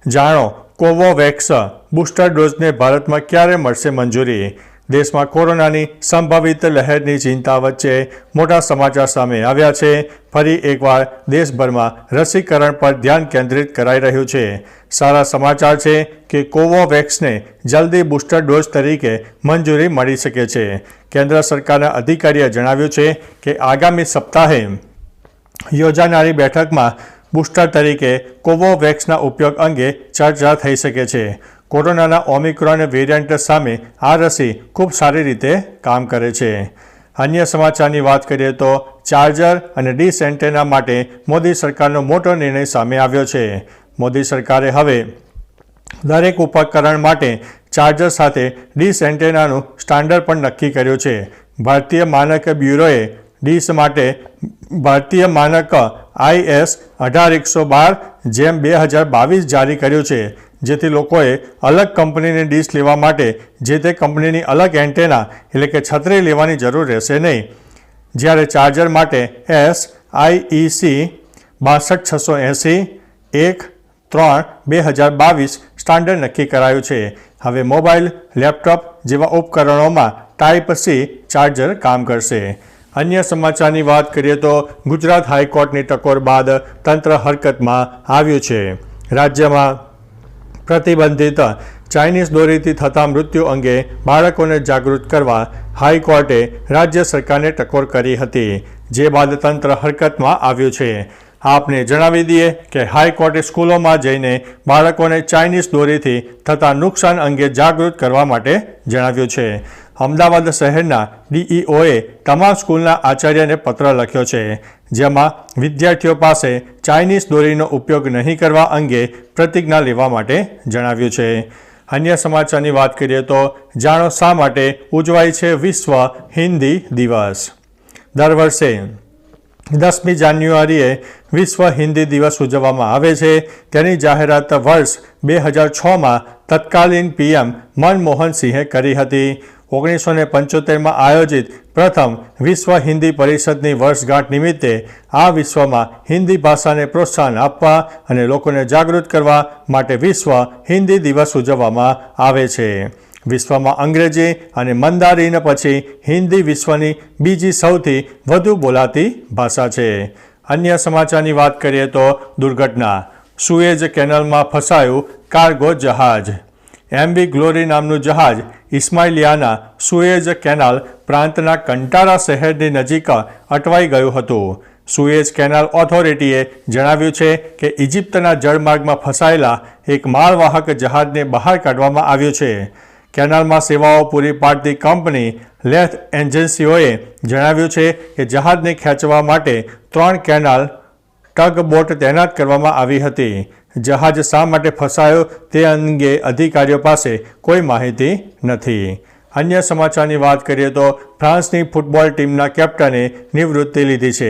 જાણો કોવોવેક્સ બૂસ્ટર ડોઝને ભારતમાં ક્યારે મળશે મંજૂરી. દેશમાં કોરોનાની સંભવિત લહેરની ચિંતા વચ્ચે મોટા સમાચાર સામે આવ્યા છે. ફરી એકવાર દેશભરમાં રસીકરણ પર ધ્યાન કેન્દ્રિત કરાઈ રહ્યું છે. સારા સમાચાર છે કે કોવોવેક્સને જલ્દી બૂસ્ટર ડોઝ તરીકે મંજૂરી મળી શકે છે. કેન્દ્ર સરકારના અધિકારીએ જણાવ્યું છે કે આગામી સપ્તાહે યોજાનારી બેઠકમાં બૂસ્ટર તરીકે કોવોવેક્સના ઉપયોગ અંગે ચર્ચા થઈ શકે છે. કોરોનાના ઓમિક્રોન વેરિયન્ટ સામે આ રસી ખૂબ સારી રીતે કામ કરે છે. અન્ય સમાચારની વાત કરીએ તો ચાર્જર અને ડીશ એન્ટેના માટે મોદી સરકારનો મોટો નિર્ણય સામે આવ્યો છે. મોદી સરકારે હવે દરેક ઉપકરણ માટે ચાર્જર સાથે ડીશ એન્ટેનાનું સ્ટાન્ડર્ડ પણ નક્કી કર્યું છે. ભારતીય માનક બ્યુરોએ ડીશ માટે ભારતીય માનક IS 18112 જેમ 2022 જારી કર્યું છે, જેથી લોકોએ અલગ કંપનીની ડીશ લેવા માટે જે તે કંપનીની અલગ એન્ટેના એટલે કે છત્રી લેવાની જરૂર રહેશે નહીં. જ્યારે ચાર્જર માટે SIEC 62680-1-3-2022 સ્ટાન્ડર્ડ નક્કી કરાયું છે. હવે મોબાઈલ, લેપટોપ જેવા ઉપકરણોમાં Type-C ચાર્જર કામ કરશે. અન્ય સમાચારની વાત કરીએ તો ગુજરાત હાઈકોર્ટની ટકોર બાદ તંત્ર હરકતમાં આવ્યું છે. રાજ્યમાં પ્રતિબંધિત ચાઇનીઝ દોરીથી થતા મૃત્યુ અંગે બાળકોને જાગૃત કરવા હાઈકોર્ટે રાજ્ય સરકારને ટકોર કરી હતી, જે બાદ તંત્ર હરકતમાં આવ્યું છે. આપને જણાવી દઈએ કે હાઈકોર્ટે સ્કૂલોમાં જઈને બાળકોને ચાઇનીઝ દોરીથી થતા નુકસાન અંગે જાગૃત કરવા માટે જણાવ્યું છે. અમદાવાદ શહેરના DEOએ તમામ સ્કૂલના આચાર્યને પત્ર લખ્યો છે, જેમાં વિદ્યાર્થીઓ પાસે ચાઇનીઝ દોરીનો ઉપયોગ નહીં કરવા અંગે પ્રતિજ્ઞા લેવા માટે જણાવ્યું છે. અન્ય સમાચારની વાત કરીએ તો જાણો શા માટે ઉજવાય છે વિશ્વ હિન્દી દિવસ. દર વર્ષે 10મી જાન્યુઆરીએ વિશ્વ હિન્દી દિવસ ઉજવવામાં આવે છે. તેની જાહેરાત વર્ષ 2006માં તત્કાલીન PM મનમોહન સિંહે કરી હતી. 1975માં આયોજિત પ્રથમ વિશ્વ હિન્દી પરિષદની વર્ષગાંઠ નિમિત્તે આ વિશ્વમાં હિન્દી ભાષાને પ્રોત્સાહન આપવા અને લોકોને જાગૃત કરવા માટે વિશ્વ હિન્દી દિવસ ઉજવવામાં આવે છે. વિશ્વમાં અંગ્રેજી અને મંદારીન પછી હિન્દી વિશ્વની બીજી સૌથી વધુ બોલાતી ભાષા છે. અન્ય સમાચારની વાત કરીએ તો દુર્ઘટના. સુએઝ કેનાલમાં ફસાયું કાર્ગો જહાજ. MV ગ્લોરી નામનું જહાજ ઇસ્માઇલિયાના સુએઝ કેનાલ પ્રાંતના કંટારા શહેરની નજીક અટવાઈ ગયું હતું. સુએઝ કેનાલ ઓથોરિટીએ જણાવ્યું છે કે ઇજિપ્તના જળમાર્ગમાં ફસાયેલા એક માલવાહક જહાજને બહાર કાઢવામાં આવ્યું છે. કેનાલમાં સેવાઓ પૂરી પાડતી કંપની લેથ એજન્સીઓએ જણાવ્યું છે કે જહાજને ખેંચવા માટે 3 કેનાલ ટગબોટ તૈનાત કરવામાં આવી હતી. જહાજ શા માટે ફસાયો તે અંગે અધિકારીઓ પાસે કોઈ માહિતી નથી. અન્ય સમાચારની વાત કરીએ તો ફ્રાન્સની ફૂટબોલ ટીમના કેપ્ટને નિવૃત્તિ લીધી છે.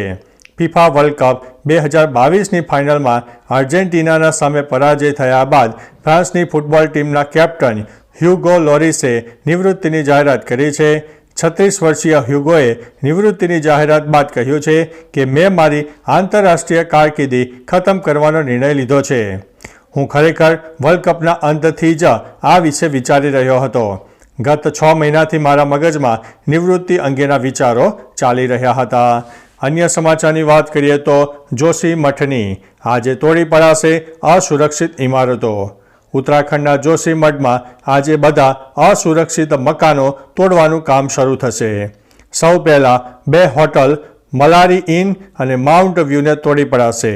ફિફા વર્લ્ડ કપ 2022ની ફાઇનલમાં આર્જેન્ટિનાના સામે પરાજય થયા બાદ ફ્રાન્સની ફૂટબોલ ટીમના કેપ્ટન હ્યુગો લોરિસે નિવૃત્તિની જાહેરાત કરી છે. 36 વર્ષીય હ્યુગોએ નિવૃત્તિની જાહેરાત બાદ કહ્યું છે કે મેં મારી આંતરરાષ્ટ્રીય કારકિર્દી ખતમ કરવાનો નિર્ણય લીધો છે. હું ખરેખર વર્લ્ડ કપના અંતથી જ આ વિશે વિચારી રહ્યો હતો. ગત 6 મહિનાથી મારા મગજમાં નિવૃત્તિ અંગેના વિચારો ચાલી રહ્યા હતા. અન્ય સમાચારની વાત કરીએ તો જોશી મઠની આજે તોડી પડાશે અસુરક્ષિત ઇમારતો. ઉત્તરાખંડના જોશી મઠમાં આજે બધા અસુરક્ષિત મકાનો તોડવાનું કામ શરૂ થશે. સૌ પહેલાં 2 હોટલ મલારી ઇન અને માઉન્ટ વ્યૂને તોડી પડાશે.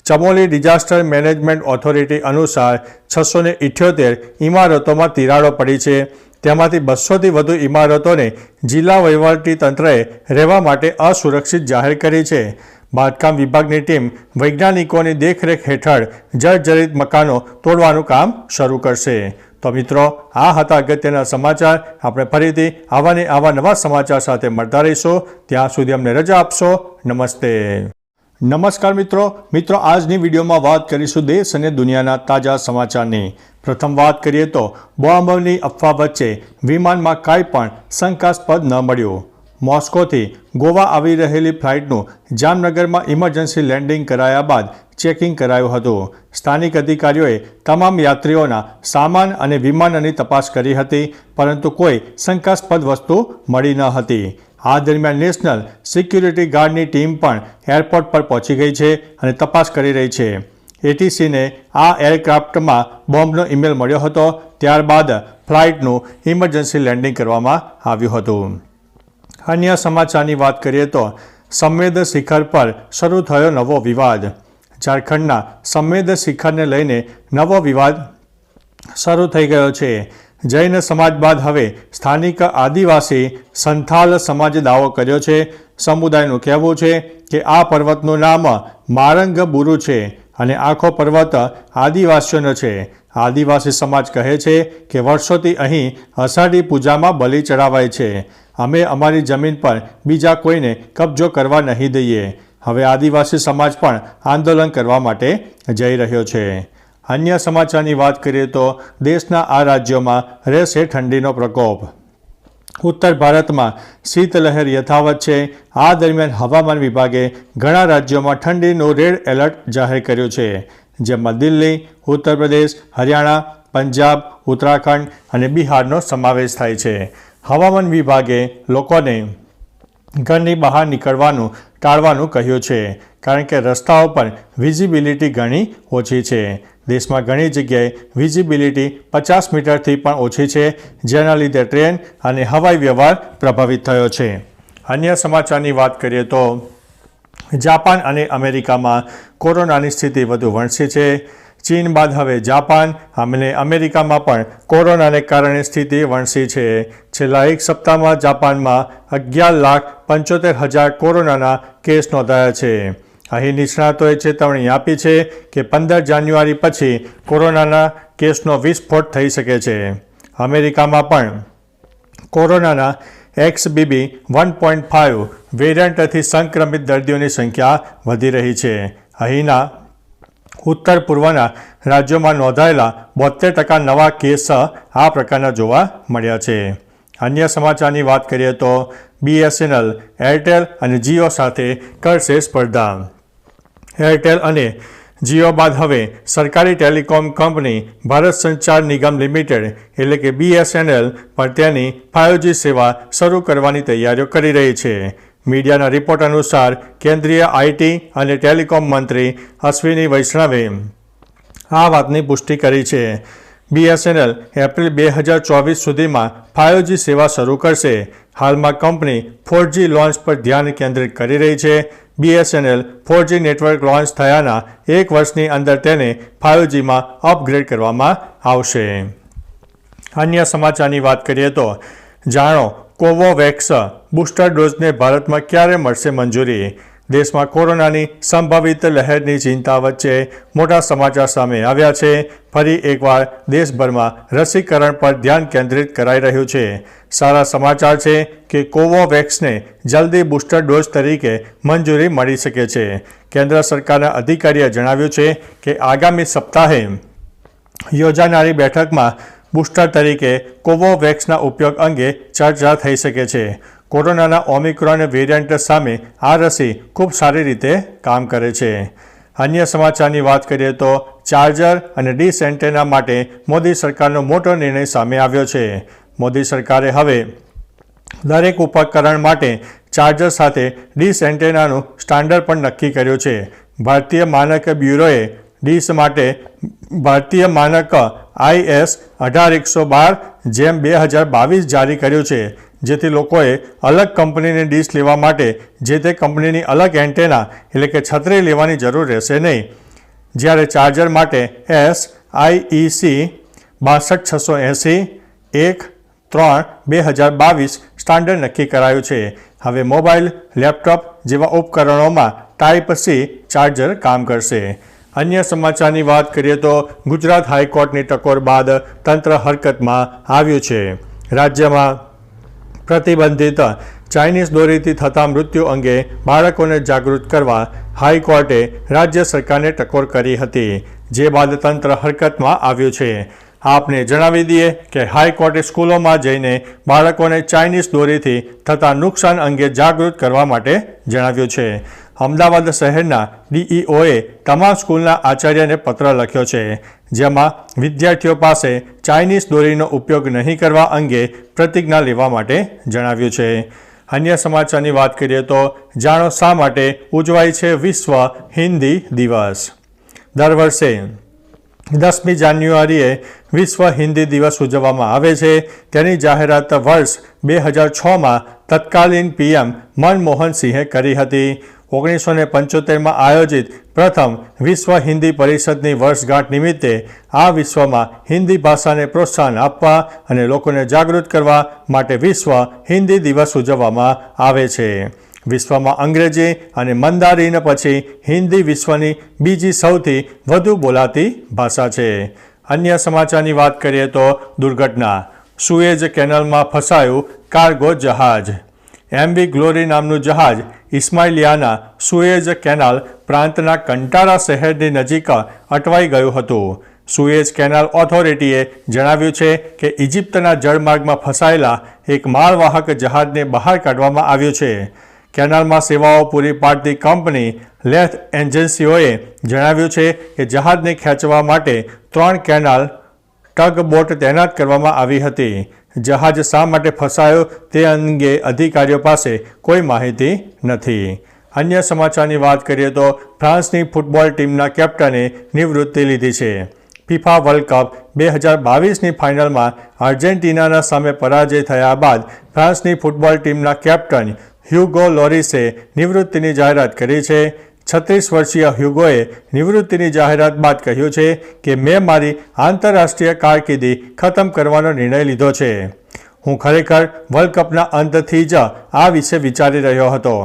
ચમોલી ડિઝાસ્ટર મેનેજમેન્ટ ઓથોરિટી અનુસાર 678 ઇમારતોમાં તિરાડો પડી છે. તેમાંથી 200થી વધુ ઇમારતોને જિલ્લા વહીવટીતંત્રએ રહેવા માટે અસુરક્ષિત જાહેર કરી છે. બાંધકામ વિભાગની ટીમ વૈજ્ઞાનિકોની દેખરેખ હેઠળ જર્જરિત મકાનો તોડવાનું કામ શરૂ કરશે. તો મિત્રો, આ હતા અગત્યના સમાચાર. આપણે ફરીથી આવા નવા સમાચાર સાથે મળતા રહીશું. ત્યાં સુધી અમને રજા આપશો. નમસ્તે. નમસ્કાર મિત્રો, આજની વિડીયોમાં વાત કરીશું દેશ અને દુનિયાના તાજા સમાચારની. પ્રથમ વાત કરીએ તો બોમ્બની અફવા વચ્ચે વિમાનમાં કાંઈ પણ શંકાસ્પદ ન મળ્યું. મોસ્કોથી ગોવા આવી રહેલી ફ્લાઇટનું જામનગરમાં ઇમરજન્સી લેન્ડિંગ કરાયા બાદ ચેકિંગ કરાયું હતું. સ્થાનિક અધિકારીઓએ તમામ યાત્રીઓના સામાન અને વિમાનની તપાસ કરી હતી, પરંતુ કોઈ શંકાસ્પદ વસ્તુ મળી ન હતી. આ દરમિયાન નેશનલ સિક્યુરિટી ગાર્ડની ટીમ પણ એરપોર્ટ પર પહોંચી ગઈ છે અને તપાસ કરી રહી છે. ATCને આ એરક્રાફ્ટમાં બોમ્બનો ઈમેલ મળ્યો હતો. ત્યારબાદ ફ્લાઇટનું ઇમરજન્સી લેન્ડિંગ કરવામાં આવ્યું હતું. અન્ય સમાચારની વાત કરીએ તો સંવેદ શિખર પર શરૂ થયો નવો વિવાદ. ઝારખંડના સંવેદ શિખરને લઈને નવો વિવાદ શરૂ થઈ ગયો છે. જૈન સમાજ બાદ હવે સ્થાનિક આદિવાસી સંથાલ સમાજે દાવો કર્યો છે. સમુદાયનું કહેવું છે કે આ પર્વતનું નામ મારંગ બુરુ છે અને આખો પર્વત આદિવાસીઓનો છે. આદિવાસી સમાજ કહે છે કે વર્ષોથી અહીં અષાઢી પૂજામાં બલિ ચડાવાય છે. અમે અમારી જમીન પર બીજા કોઈને કબજો કરવા નહીં દઈએ. હવે આદિવાસી સમાજ પણ આંદોલન કરવા માટે જઈ રહ્યો છે. અન્ય સમાચારની વાત કરીએ તો દેશના આ રાજ્યોમાં રહેશે ઠંડીનો પ્રકોપ. ઉત્તર ભારતમાં શીતલહેર યથાવત છે. આ દરમિયાન હવામાન વિભાગે ઘણા રાજ્યોમાં ઠંડીનું રેડ એલર્ટ જાહેર કર્યું છે, જેમાં દિલ્હી, ઉત્તર પ્રદેશ, હરિયાણા, પંજાબ, ઉત્તરાખંડ અને બિહારનો સમાવેશ થાય છે. હવામાન વિભાગે લોકોને ઘરની બહાર નીકળવાનું ટાળવાનું કહ્યું છે, કારણ કે રસ્તાઓ પર વિઝિબિલિટી ઘણી ઓછી છે. દેશમાં ઘણી જગ્યાએ વિઝિબિલિટી 50 મીટરથી પણ ઓછી છે, જેના લીધે ટ્રેન અને હવાઈ વ્યવહાર પ્રભાવિત થયો છે. અન્ય સમાચારની વાત કરીએ તો જાપાન અને અમેરિકામાં કોરોનાની સ્થિતિ વધુ વણસી છે. ચીન બાદ હવે જાપાન અને અમેરિકામાં પણ કોરોનાને કારણે સ્થિતિ વણસી છે. છેલ્લા એક સપ્તાહમાં જાપાનમાં 11,75,000 કોરોનાના કેસ નોંધાયા છે. અહીં નિષ્ણાતોએ ચેતવણી આપી છે કે 15 જાન્યુઆરી પછી કોરોનાના કેસનો વિસ્ફોટ થઈ શકે છે. અમેરિકામાં પણ કોરોનાના XBB 1.5 વેરિયન્ટથી સંક્રમિત દર્દીઓની સંખ્યા વધી રહી છે. અહીંના ઉત્તર પૂર્વના રાજ્યોમાં નોંધાયેલા 72% નવા કેસ આ પ્રકારના જોવા મળ્યા છે. અન્ય સમાચારની વાત કરીએ તો BSNL, એરટેલ અને જીઓ સાથે કરશે સ્પર્ધા. એરટેલ અને જીઓ બાદ હવે સરકારી ટેલિકોમ કંપની ભારત સંચાર નિગમ લિમિટેડ એટલે કે BSNL પર તેની 5G સેવા શરૂ કરવાની તૈયારીઓ કરી રહી છે. મીડિયાના રિપોર્ટ અનુસાર કેન્દ્રીય IT અને ટેલિકોમ મંત્રી અશ્વિની વૈષ્ણવે આ વાતની પુષ્ટિ કરી છે. BSNL એપ્રિલ 2024 સુધીમાં 5G સેવા શરૂ કરશે. હાલમાં કંપની 4G લોન્ચ પર ધ્યાન કેન્દ્રિત કરી રહી છે. BSNL 4G નેટવર્ક લોન્ચ થયાના એક વર્ષની અંદર તેને 5Gમાં અપગ્રેડ કરવામાં આવશે. અન્ય સમાચારની વાત કરીએ તો જાણો કોવોવેક્સ બૂસ્ટર ડોઝને ભારતમાં ક્યારે મળશે મંજૂરી. દેશમાં કોરોનાની સંભવિત લહેરની ચિંતા વચ્ચે મોટા સમાચાર સામે આવ્યા છે. ફરી એકવાર દેશભરમાં રસીકરણ પર ધ્યાન કેન્દ્રિત કરાઈ રહ્યું છે. સારા સમાચાર છે કે કોવોવેક્સને જલ્દી બૂસ્ટર ડોઝ તરીકે મંજૂરી મળી શકે છે. કેન્દ્ર સરકારના અધિકારીએ જણાવ્યું છે કે આગામી સપ્તાહે યોજાનારી બેઠકમાં બૂસ્ટર તરીકે કોવોવેક્સના ઉપયોગ અંગે ચર્ચા થઈ શકે છે. કોરોનાના ઓમિક્રોન વેરિયન્ટ સામે આ રસી ખૂબ સારી રીતે કામ કરે છે. અન્ય સમાચારની વાત કરીએ તો ચાર્જર અને ડીશ એન્ટેના માટે મોદી સરકારનો મોટો નિર્ણય સામે આવ્યો છે. મોદી સરકારે હવે દરેક ઉપકરણ માટે ચાર્જર સાથે ડીશ એન્ટેનાનું સ્ટાન્ડર્ડ પણ નક્કી કર્યું છે. ભારતીય માનક બ્યુરોએ ડીશ માટે ભારતીય માનક IS 18112 જેમ 2022 જારી કર્યું છે, જેથી લોકોએ અલગ કંપનીની ડીશ લેવા માટે જે તે કંપનીની અલગ એન્ટેના એટલે કે છત્રી લેવાની જરૂર રહેશે નહીં. જ્યારે ચાર્જર માટે SIEC 62680-1-3-2022 સ્ટાન્ડર્ડ નક્કી કરાયું છે. હવે મોબાઈલ, લેપટોપ જેવા ઉપકરણોમાં Type-C ચાર્જર કામ કરશે. અન્ય સમાચારની વાત કરીએ તો ગુજરાત હાઈકોર્ટની ટકોર બાદ તંત્ર હરકતમાં આવ્યું છે. રાજ્યમાં પ્રતિબંધિત ચાઇનીઝ દોરીથી થતા મૃત્યુ અંગે બાળકોને જાગૃત કરવા હાઈકોર્ટે રાજ્ય સરકારને ટકોર કરી હતી, જે બાદ તંત્ર હરકતમાં આવ્યું છે. આપને જણાવી દઈએ કે હાઈકોર્ટે સ્કૂલોમાં જઈને બાળકોને ચાઇનીઝ દોરીથી થતા નુકસાન અંગે જાગૃત કરવા માટે જણાવ્યું છે. અમદાવાદ શહેરના DEOએ તમામ સ્કૂલના આચાર્યને પત્ર લખ્યો છે, જેમાં વિદ્યાર્થીઓ પાસે ચાઇનીઝ દોરીનો ઉપયોગ નહીં કરવા અંગે પ્રતિજ્ઞા લેવા માટે જણાવ્યું છે. અન્ય સમાચારની વાત કરીએ તો જાણો શા માટે ઉજવાય છે વિશ્વ હિન્દી દિવસ. દર વર્ષે 10મી જાન્યુઆરીએ વિશ્વ હિન્દી દિવસ ઉજવવામાં આવે છે. તેની જાહેરાત વર્ષ 2006માં તત્કાલીન PM મનમોહન સિંહે કરી હતી. 1975માં આયોજિત પ્રથમ વિશ્વ હિન્દી પરિષદની વર્ષગાંઠ નિમિત્તે આ વિશ્વમાં હિન્દી ભાષાને પ્રોત્સાહન આપવા અને લોકોને જાગૃત કરવા માટે વિશ્વ હિન્દી દિવસ ઉજવવામાં આવે છે. વિશ્વમાં અંગ્રેજી અને મંદારિન પછી હિન્દી વિશ્વની બીજી સૌથી વધુ બોલાતી ભાષા છે. અન્ય સમાચારની વાત કરીએ તો દુર્ઘટના. સુએઝ કેનાલમાં ફસાયું કાર્ગો જહાજ. MV ગ્લોરી નામનું જહાજ ઇસ્માઇલિયાના સુએઝ કેનાલ પ્રાંતના કંટારા શહેરની નજીક અટવાઈ ગયું હતું. સુએઝ કેનાલ ઓથોરિટીએ જણાવ્યું છે કે ઇજિપ્તના જળમાર્ગમાં ફસાયેલા એક માલવાહક જહાજને બહાર કાઢવામાં આવ્યું છે. કેનાલમાં સેવાઓ પૂરી પાડતી કંપની લેથ એજન્સીઓએ જણાવ્યું છે કે જહાજને ખેંચવા માટે 3 કેનાલ ટગબોટ તૈનાત કરવામાં આવી હતી. જહાજ શા માટે ફસાયો તે અંગે અધિકારીઓ પાસે કોઈ માહિતી નથી. અન્ય સમાચારની વાત કરીએ તો ફ્રાન્સની ફૂટબોલ ટીમના કેપ્ટને નિવૃત્તિ લીધી છે. ફિફા વર્લ્ડ કપ 2022ની ફાઇનલમાં આર્જેન્ટિનાના સામે પરાજય થયા બાદ ફ્રાન્સની ફૂટબોલ ટીમના કેપ્ટન હ્યુગો લોરિસે નિવૃત્તિની જાહેરાત કરી છે. 36 વર્ષીય હ્યુગોએ નિવૃત્તિની જાહેરાત બાદ કહ્યું છે કે મેં મારી આંતરરાષ્ટ્રીય કારકિર્દી ખતમ કરવાનો નિર્ણય લીધો છે. હું ખરેખર વર્લ્ડ કપના અંતથી જ આ વિશે વિચારી રહ્યો હતો.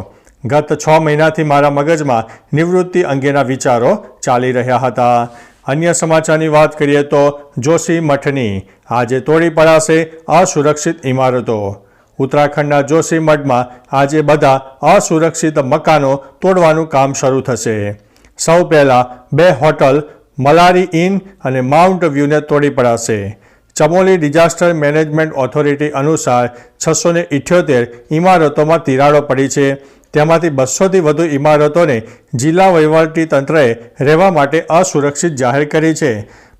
ગત 6 મહિનાથી મારા મગજમાં નિવૃત્તિ અંગેના વિચારો ચાલી રહ્યા હતા. અન્ય સમાચારની વાત કરીએ તો જોશી મઠની આજે તોડી પડાશે અસુરક્ષિત ઇમારતો. ઉત્તરાખંડના જોશી મઠમાં આજે બધા અસુરક્ષિત મકાનો તોડવાનું કામ શરૂ થશે. સૌ પહેલાં 2 હોટલ મલારી ઇન અને માઉન્ટ વ્યૂને તોડી પડાશે. ચમોલી ડિઝાસ્ટર મેનેજમેન્ટ ઓથોરિટી અનુસાર 678 ઇમારતોમાં તિરાડો પડી છે. તેમાંથી 200થી વધુ ઇમારતોને જિલ્લા વહીવટી તંત્રએ રહેવા માટે અસુરક્ષિત જાહેર કરી છે.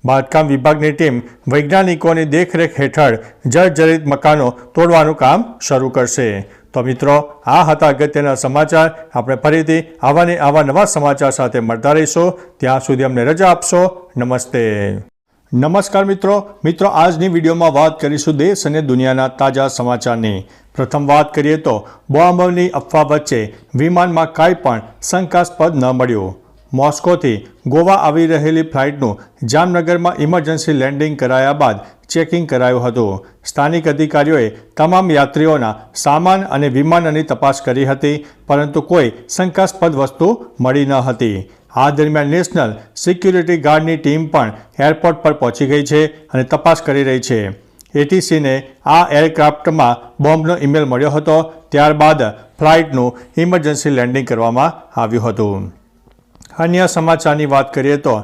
બાંધકામ વિભાગની ટીમ વૈજ્ઞાનિકોની દેખરેખ હેઠળ જર્જરિત મકાનો તોડવાનું કામ શરૂ કરશે. તો મિત્રો, આ હતા અગત્યના સમાચાર. આપણે ફરીથી આવા નવા સમાચાર સાથે મળતા રહીશું. ત્યાં સુધી અમને રજા આપશો. નમસ્તે. નમસ્કાર મિત્રો, આજની વિડીયોમાં વાત કરીશું દેશ અને દુનિયાના તાજા સમાચારની. પ્રથમ વાત કરીએ તો બોમ્બની અફવા વચ્ચે વિમાનમાં કાંઈ પણ શંકાસ્પદ ન મળ્યું. મોસ્કોથી ગોવા આવી રહેલી ફ્લાઇટનું જામનગરમાં ઇમરજન્સી લેન્ડિંગ કરાયા બાદ ચેકિંગ કરાયું હતું. સ્થાનિક અધિકારીઓએ તમામ યાત્રીઓના સામાન અને વિમાનની તપાસ કરી હતી, પરંતુ કોઈ શંકાસ્પદ વસ્તુ મળી ન હતી. આ દરમિયાન નેશનલ સિક્યુરિટી ગાર્ડની ટીમ પણ એરપોર્ટ પર પહોંચી ગઈ છે અને તપાસ કરી રહી છે. એટીસીને આ એરક્રાફ્ટમાં બોમ્બનો ઈમેલ મળ્યો હતો. ત્યારબાદ ફ્લાઇટનું ઇમરજન્સી લેન્ડિંગ કરવામાં આવ્યું હતું. અન્ય સમાચારની વાત કરીએ તો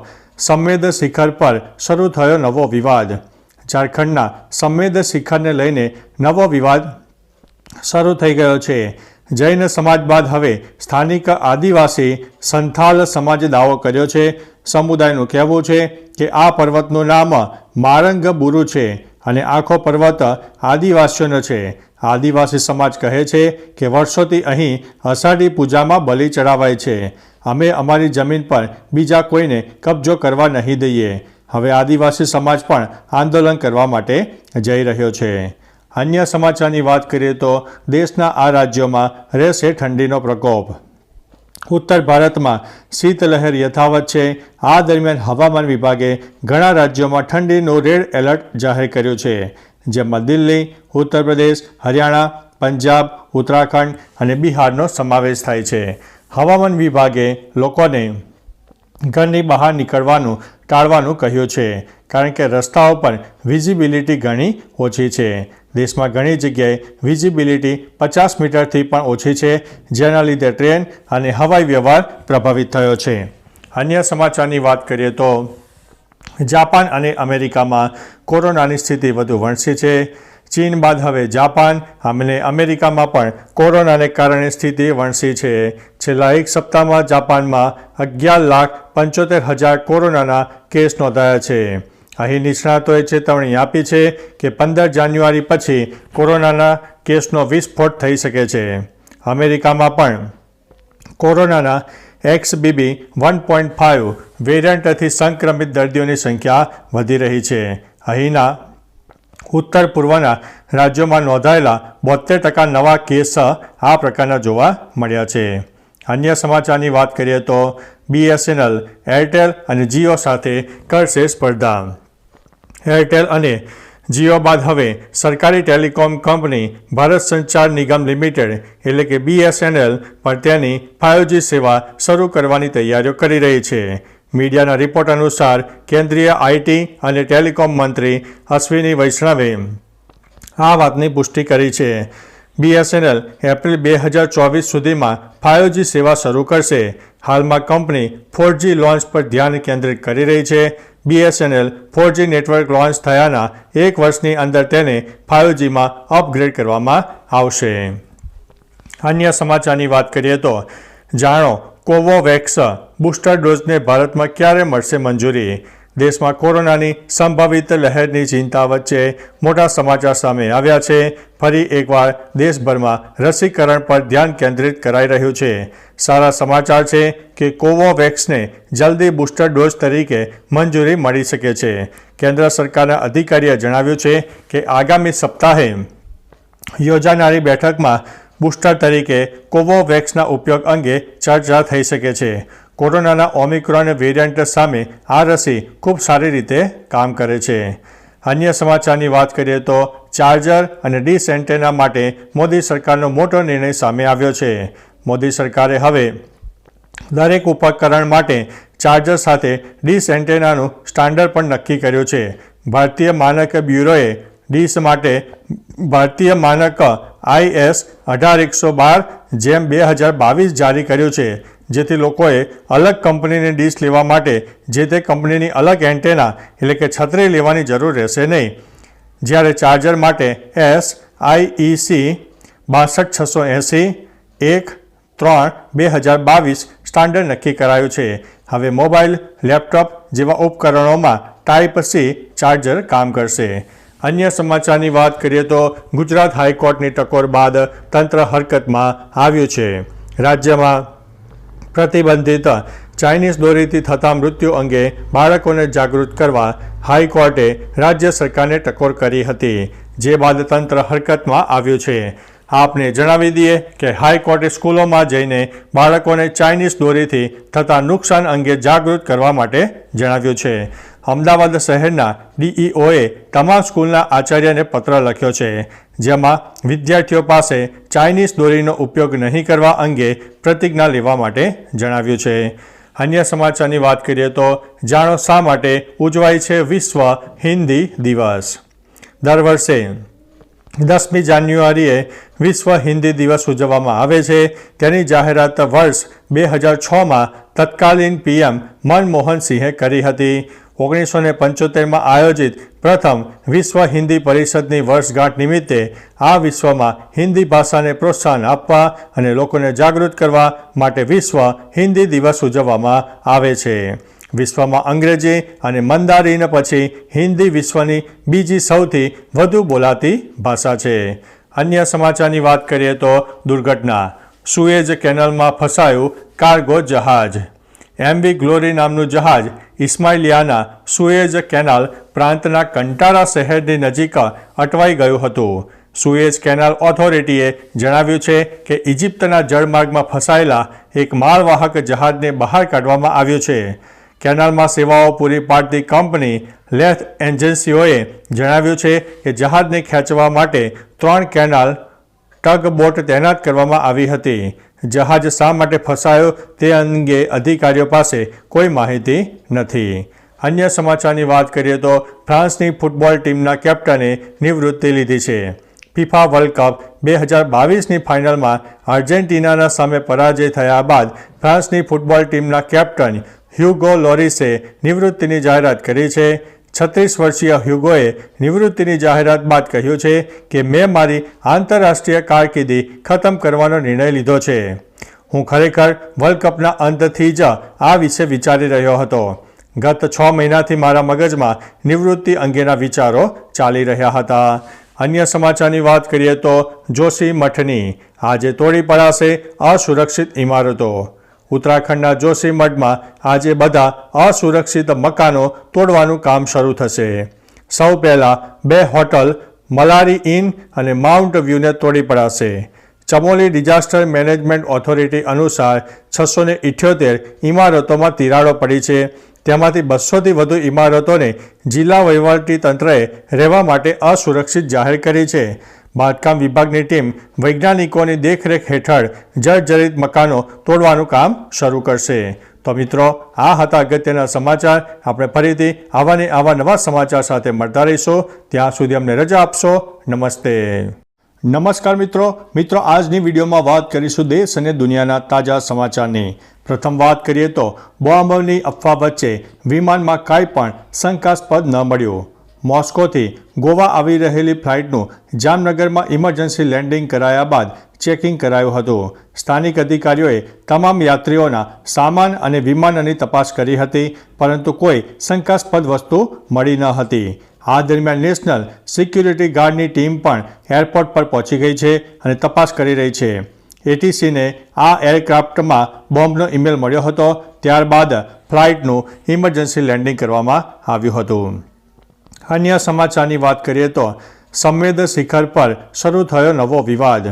સંમેદ શિખર પર શરૂ થયો નવો વિવાદ. ઝારખંડના સંમેદ શિખરને લઈને નવો વિવાદ શરૂ થઈ ગયો છે. જૈન સમાજ બાદ હવે સ્થાનિક આદિવાસી સંથાલ સમાજે દાવો કર્યો છે. સમુદાયનું કહેવું છે કે આ પર્વતનું નામ મારંગ બુરુ છે અને આખો પર્વત આદિવાસીઓનો છે. આદિવાસી સમાજ કહે છે કે વર્ષોથી અહીં અષાઢી પૂજામાં બલિ ચડાવાય છે. અમે અમારી જમીન પર બીજા કોઈને કબજો કરવા નહીં દઈએ. હવે આદિવાસી સમાજ પણ આંદોલન કરવા માટે જઈ રહ્યો છે. અન્ય સમાચારની વાત કરીએ તો દેશના આ રાજ્યોમાં રહેશે ઠંડીનો પ્રકોપ. ઉત્તર ભારતમાં શીતલહેર યથાવત છે. આ દરમિયાન હવામાન વિભાગે ઘણા રાજ્યોમાં ઠંડીનું રેડ એલર્ટ જાહેર કર્યું છે, જેમાં દિલ્હી, ઉત્તર પ્રદેશ, હરિયાણા, પંજાબ, ઉત્તરાખંડ અને બિહારનો સમાવેશ થાય છે. હવામાન વિભાગે લોકોને ઘરની બહાર નીકળવાનું ટાળવાનું કહ્યું છે, કારણ કે રસ્તાઓ પર વિઝિબિલિટી ઘણી ઓછી છે. દેશમાં ઘણી જગ્યાએ વિઝિબિલિટી 50 મીટરથી પણ ઓછી છે, જેના લીધે ટ્રેન અને હવાઈ વ્યવહાર પ્રભાવિત થયો છે. અન્ય સમાચારની વાત કરીએ તો જાપાન અને અમેરિકામાં કોરોનાની સ્થિતિ વધુ વણસી છે. ચીન બાદ હવે જાપાન અને અમેરિકામાં પણ કોરોનાને કારણે સ્થિતિ વણસી છે. છેલ્લા એક સપ્તાહમાં જાપાનમાં 11,75,000 કોરોનાના કેસ નોંધાયા છે. અહીં નિષ્ણાતોએ ચેતવણી આપી છે કે 15 જાન્યુઆરી પછી કોરોનાના કેસનો વિસ્ફોટ થઈ શકે છે. અમેરિકામાં પણ કોરોનાના XBB 1.5 વેરિયન્ટથી સંક્રમિત દર્દીઓની સંખ્યા વધી રહી છે. અહીંના ઉત્તર પૂર્વના રાજ્યોમાં નોંધાયેલા 72% નવા કેસ આ પ્રકારના જોવા મળ્યા છે. અન્ય સમાચારની વાત કરીએ તો BSNL, એરટેલ અને જીઓ સાથે કરશે સ્પર્ધા. એરટેલ અને જીઓ બાદ હવે સરકારી ટેલિકોમ કંપની ભારત સંચાર નિગમ લિમિટેડ એટલે કે BSNL પર તેની 5G સેવા શરૂ કરવાની તૈયારીઓ કરી રહી છે. મીડિયાના રિપોર્ટ અનુસાર કેન્દ્રીય IT અને ટેલિકોમ મંત્રી અશ્વિની વૈષ્ણવે આ વાતની પુષ્ટિ કરી છે. BSNL એપ્રિલ 2024 સુધીમાં 5G સેવા શરૂ કરશે. હાલમાં કંપની 4G લોન્ચ પર ધ્યાન કેન્દ્રિત કરી રહી છે. BSNL 4G નેટવર્ક લોન્ચ થયાના 1 વર્ષની અંદર તેને 5Gમાં અપગ્રેડ કરવામાં આવશે. અન્ય સમાચારની વાત કરીએ તો જાણો કોવોવેક્સ બૂસ્ટર ડોઝને ભારતમાં ક્યારે મળશે મંજૂરી. દેશમાં કોરોનાની સંભવિત લહેરની ચિંતા વચ્ચે મોટા સમાચાર સામે આવ્યા છે. ફરી એકવાર દેશભરમાં રસીકરણ પર ધ્યાન કેન્દ્રિત કરાઈ રહ્યું છે. સારા સમાચાર છે કે કોવોવેક્સને જલ્દી બૂસ્ટર ડોઝ તરીકે મંજૂરી મળી શકે છે. કેન્દ્ર સરકારના અધિકારીએ જણાવ્યું છે કે આગામી સપ્તાહે યોજાનારી બેઠકમાં બૂસ્ટર તરીકે કોવોવેક્સના ઉપયોગ અંગે ચર્ચા થઈ શકે છે. કોરોનાના ઓમિક્રોન વેરિયન્ટ સામે આ રસી ખૂબ સારી રીતે કામ કરે છે. અન્ય સમાચારની વાત કરીએ તો ચાર્જર અને ડીશ એન્ટેના માટે મોદી સરકારનો મોટો નિર્ણય સામે આવ્યો છે. મોદી સરકારે હવે દરેક ઉપકરણ માટે ચાર્જર સાથે ડીશ એન્ટેનાનું સ્ટાન્ડર્ડ પણ નક્કી કર્યું છે. ભારતીય માનક બ્યુરોએ ડીશ માટે ભારતીય માનક IS 18112/2022 જારી કર્યું છે, જેથી લોકોએ અલગ કંપનીની ડીશ લેવા માટે જે તે કંપનીની અલગ એન્ટેના એટલે કે છત્રી લેવાની જરૂર રહેશે નહીં. જ્યારે ચાર્જર માટે SIEC 62680-1-3-2022 સ્ટાન્ડર્ડ નક્કી કરાયું છે. હવે મોબાઈલ, લેપટોપ જેવા ઉપકરણોમાં Type-C ચાર્જર કામ કરશે. અન્ય સમાચારની વાત કરીએ તો ગુજરાત હાઈકોર્ટની ટકોર બાદ તંત્ર હરકતમાં આવ્યું છે. રાજ્યમાં પ્રતિબંધિત ચાઇનીઝ દોરીથી થતા મૃત્યુ અંગે બાળકોને જાગૃત કરવા હાઈકોર્ટે રાજ્ય સરકારને ટકોર કરી હતી, જે બાદ તંત્ર હરકતમાં આવ્યું છે. આપને જણાવી દઈએ કે હાઈકોર્ટે સ્કૂલોમાં જઈને બાળકોને ચાઇનીઝ દોરીથી થતા નુકસાન અંગે જાગૃત કરવા માટે જણાવ્યું છે. અમદાવાદ શહેરના DEOએ તમામ સ્કૂલના આચાર્યને પત્ર લખ્યો છે, જેમાં વિદ્યાર્થીઓ પાસે ચાઇનીઝ દોરીનો ઉપયોગ નહીં કરવા અંગે પ્રતિજ્ઞા લેવા માટે જણાવ્યું છે. અન્ય સમાચારની વાત કરીએ તો જાણો શા માટે ઉજવાય છે વિશ્વ હિન્દી દિવસ. દર વર્ષે 10મી જાન્યુઆરીએ વિશ્વ હિન્દી દિવસ ઉજવવામાં આવે છે. તેની જાહેરાત વર્ષ 2006માં તત્કાલીન PM મનમોહન સિંહે કરી હતી. 1975માં આયોજિત પ્રથમ વિશ્વ હિન્દી પરિષદની વર્ષગાંઠ નિમિત્તે આ વિશ્વમાં હિન્દી ભાષાને પ્રોત્સાહન આપવા અને લોકોને જાગૃત કરવા માટે વિશ્વ હિન્દી દિવસ ઉજવવામાં આવે છે. વિશ્વમાં અંગ્રેજી અને મંદારીન પછી હિન્દી વિશ્વની બીજી સૌથી વધુ બોલાતી ભાષા છે. અન્ય સમાચારની વાત કરીએ તો દુર્ઘટના. સુએઝ કેનાલમાં ફસાયું કાર્ગો જહાજ. MV ગ્લોરી નામનું જહાજ ઇસ્માઇલિયાના સુએઝ કેનાલ પ્રાંતના કંટારા શહેરની નજીક અટવાઈ ગયું હતું. સુએઝ કેનાલ ઓથોરિટીએ જણાવ્યું છે કે ઇજિપ્તના જળમાર્ગમાં ફસાયેલા એક માલવાહક જહાજને બહાર કાઢવામાં આવ્યું છે. કેનાલમાં સેવાઓ પૂરી પાડતી કંપની લેથ એજન્સીઓએ જણાવ્યું છે કે જહાજને ખેંચવા માટે 3 કેનાલ ટગબોટ તૈનાત કરવામાં આવી હતી. જહાજ શા માટે ફસાયો તે અંગે અધિકારીઓ પાસે કોઈ માહિતી નથી. અન્ય સમાચારની વાત કરીએ તો ફ્રાન્સની ફૂટબોલ ટીમના કેપ્ટને નિવૃત્તિ લીધી છે. FIFA વર્લ્ડ કપ 2022ની ફાઇનલમાં આર્જેન્ટિનાના સામે પરાજય થયા બાદ ફ્રાન્સની ફૂટબોલ ટીમના કેપ્ટન હ્યુગો લોરિસે નિવૃત્તિની જાહેરાત કરી છે. 36 વર્ષીય હ્યુગોએ નિવૃત્તિની જાહેરાત બાદ કહ્યું છે કે મેં મારી આંતરરાષ્ટ્રીય કારકિર્દી ખતમ કરવાનો નિર્ણય લીધો છે. હું ખરેખર વર્લ્ડ કપના અંતથી જ આ વિશે વિચારી રહ્યો હતો. ગત 6 મહિનાથી મારા મગજમાં નિવૃત્તિ અંગેના વિચારો ચાલી રહ્યા હતા. અન્ય સમાચારની વાત કરીએ તો જોશી મઠની આજે તોડી પડાશે અસુરક્ષિત ઇમારતો. ઉત્તરાખંડના જોશી મઠમાં આજે બધા અસુરક્ષિત મકાનો તોડવાનું કામ શરૂ થશે. સૌ પહેલાં 2 હોટલ મલારી ઇન અને માઉન્ટ વ્યૂને તોડી પડાશે. ચમોલી ડિઝાસ્ટર મેનેજમેન્ટ ઓથોરિટી અનુસાર 678 ઇમારતોમાં તિરાડો પડી છે. તેમાંથી 200થી વધુ ઇમારતોને જિલ્લા વહીવટીતંત્રએ રહેવા માટે અસુરક્ષિત જાહેર કરી છે. બાંધકામ વિભાગની ટીમ વૈજ્ઞાનિકોની દેખરેખ હેઠળ જર્જરિત મકાનો તોડવાનું કામ શરૂ કરશે. તો મિત્રો, આ હતા અગત્યના સમાચાર. આપણે ફરીથી આવા નવા સમાચાર સાથે મળતા રહીશું. ત્યાં સુધી અમને રજા આપશો. નમસ્તે. નમસ્કાર મિત્રો, આજની વિડીયોમાં વાત કરીશું દેશ અને દુનિયાના તાજા સમાચારની. પ્રથમ વાત કરીએ તો બોમ્બની અફવા વચ્ચે વિમાનમાં કાંઈ પણ શંકાસ્પદ ન મળ્યું. મોસ્કોથી ગોવા આવી રહેલી ફ્લાઇટનું જામનગરમાં ઇમરજન્સી લેન્ડિંગ કરાયા બાદ ચેકિંગ કરાયું હતું. સ્થાનિક અધિકારીઓએ તમામ યાત્રીઓના સામાન અને વિમાનની તપાસ કરી હતી, પરંતુ કોઈ શંકાસ્પદ વસ્તુ મળી ન હતી. આ દરમિયાન નેશનલ સિક્યુરિટી ગાર્ડની ટીમ પણ એરપોર્ટ પર પહોંચી ગઈ છે અને તપાસ કરી રહી છે. ATCને આ એરક્રાફ્ટમાં બોમ્બનો ઈમેલ મળ્યો હતો. ત્યારબાદ ફ્લાઇટનું ઇમરજન્સી લેન્ડિંગ કરવામાં આવ્યું હતું. અન્ય સમાચારની વાત કરીએ તો સંમેદ શિખર પર શરૂ થયો નવો વિવાદ.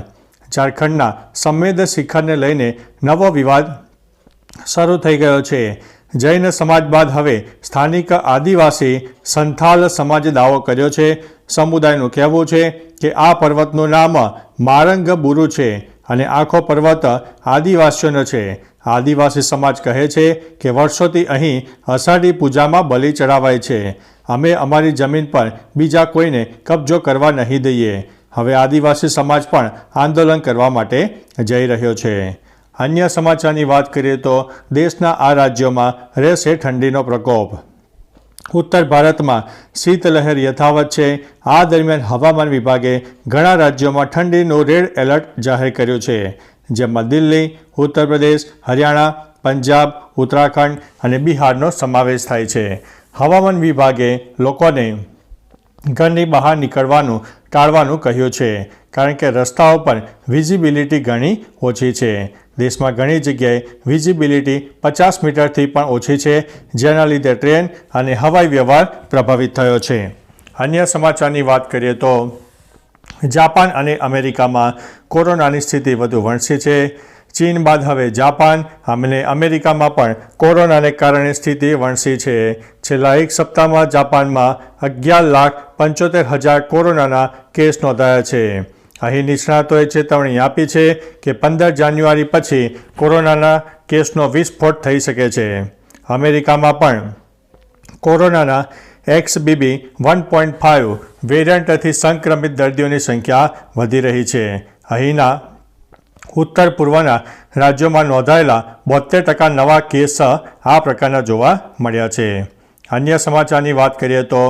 ઝારખંડના સંવેદ શિખરને લઈને નવો વિવાદ શરૂ થઈ ગયો છે. જૈન સમાજ બાદ હવે સ્થાનિક આદિવાસી સંથાલ સમાજે દાવો કર્યો છે. સમુદાયનું કહેવું છે કે આ પર્વતનું નામ મારંગબુરુ છે અને આખો પર્વત આદિવાસીઓનો છે. આદિવાસી સમાજ કહે છે કે વર્ષોથી અહીં અષાઢી પૂજામાં બલિ ચડાવાય છે. અમે અમારી જમીન પર બીજા કોઈને કબજો કરવા નહીં દઈએ. હવે આદિવાસી સમાજ પણ આંદોલન કરવા માટે જઈ રહ્યો છે. અન્ય સમાચારની વાત કરીએ તો દેશના આ રાજ્યોમાં રહેશે ઠંડીનો પ્રકોપ. ઉત્તર ભારતમાં શીતલહેર યથાવત છે. આ દરમિયાન હવામાન વિભાગે ઘણા રાજ્યોમાં ઠંડીનું રેડ એલર્ટ જાહેર કર્યું છે, જેમાં દિલ્હી, ઉત્તર પ્રદેશ, હરિયાણા, પંજાબ, ઉત્તરાખંડ અને બિહારનો સમાવેશ થાય છે. હવામાન વિભાગે લોકોને ઘરની બહાર નીકળવાનું ટાળવાનું કહ્યું છે, કારણ કે રસ્તાઓ પર વિઝિબિલિટી ઘણી ઓછી છે. દેશમાં ઘણી જગ્યાએ વિઝિબિલિટી 50 મીટરથી પણ ઓછી છે, જેના લીધે ટ્રેન અને હવાઈ વ્યવહાર પ્રભાવિત થયો છે. અન્ય સમાચારની વાત કરીએ તો જાપાન અને અમેરિકામાં કોરોનાની સ્થિતિ વધુ વણસી છે. ચીન બાદ હવે જાપાન અને અમેરિકામાં પણ કોરોનાને કારણે સ્થિતિ વણસી છે. છેલ્લા એક સપ્તાહમાં જાપાનમાં 11,75,000 કોરોનાના કેસ નોંધાયા છે. અહીં નિષ્ણાતોએ ચેતવણી આપી છે કે 15 જાન્યુઆરી પછી કોરોનાના કેસનો વિસ્ફોટ થઈ શકે છે. અમેરિકામાં પણ કોરોનાના XBB 1.5 વેરિયન્ટથી સંક્રમિત દર્દીઓની સંખ્યા વધી રહી છે. અહીંના ઉત્તર પૂર્વના રાજ્યોમાં નોંધાયેલા 72% નવા કેસ આ પ્રકારના જોવા મળ્યા છે. અન્ય સમાચારની વાત કરીએ તો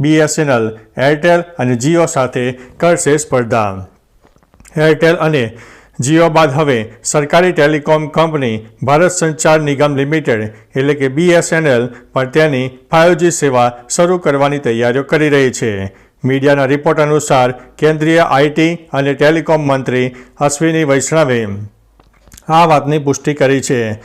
BSNL, એરટેલ અને જીઓ સાથે કરશે સ્પર્ધા. એરટેલ અને જીઓ બાદ હવે સરકારી ટેલિકોમ કંપની ભારત સંચાર નિગમ લિમિટેડ એટલે કે BSNL પર તેની 5G સેવા શરૂ કરવાની તૈયારીઓ કરી રહી છે. મીડિયાના રિપોર્ટ અનુસાર કેન્દ્રીય IT અને ટેલિકોમ મંત્રી અશ્વિની વૈષ્ણવે આ વાતની પુષ્ટિ કરી છે.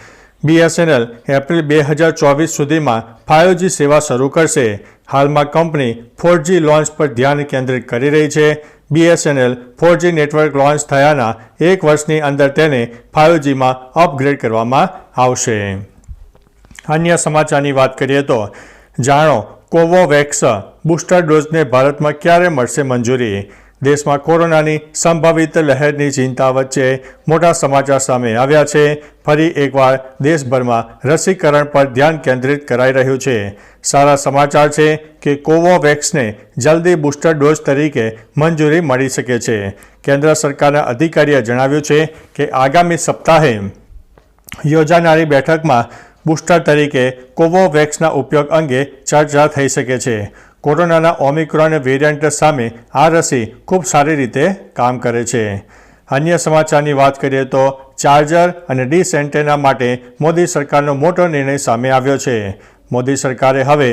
BSNL એપ્રિલ 2024 સુધીમાં 5G સેવા શરૂ કરશે. હાલમાં કંપની 4G લોન્ચ પર ધ્યાન કેન્દ્રિત કરી રહી છે. BSNL 4G નેટવર્ક લોન્ચ થયાના એક વર્ષની અંદર તેને 5Gમાં અપગ્રેડ કરવામાં આવશે. અન્ય સમાચારની વાત કરીએ તો જાણો કોવોવેક્સ બૂસ્ટર ડોઝને ભારતમાં ક્યારે મળશે મંજૂરી. દેશમાં કોરોનાની સંભવિત લહેરની ચિંતા વચ્ચે મોટા સમાચાર સામે આવ્યા છે. ફરી એકવાર દેશભરમાં રસીકરણ પર ધ્યાન કેન્દ્રિત કરાઈ રહ્યું છે. સારા સમાચાર છે કે કોવોવેક્સને જલ્દી બૂસ્ટર ડોઝ તરીકે મંજૂરી મળી શકે છે. કેન્દ્ર સરકારના અધિકારીએ જણાવ્યું છે કે આગામી સપ્તાહે યોજાનારી બેઠકમાં બૂસ્ટર તરીકે કોવોવેક્સના ઉપયોગ અંગે ચર્ચા થઈ શકે છે. કોરોનાના ઓમિક્રોન વેરિયન્ટ સામે આ રસી ખૂબ સારી રીતે કામ કરે છે. અન્ય સમાચારની વાત કરીએ તો ચાર્જર અને ડીશ એન્ટેના માટે મોદી સરકારનો મોટો નિર્ણય સામે આવ્યો છે. મોદી સરકારે હવે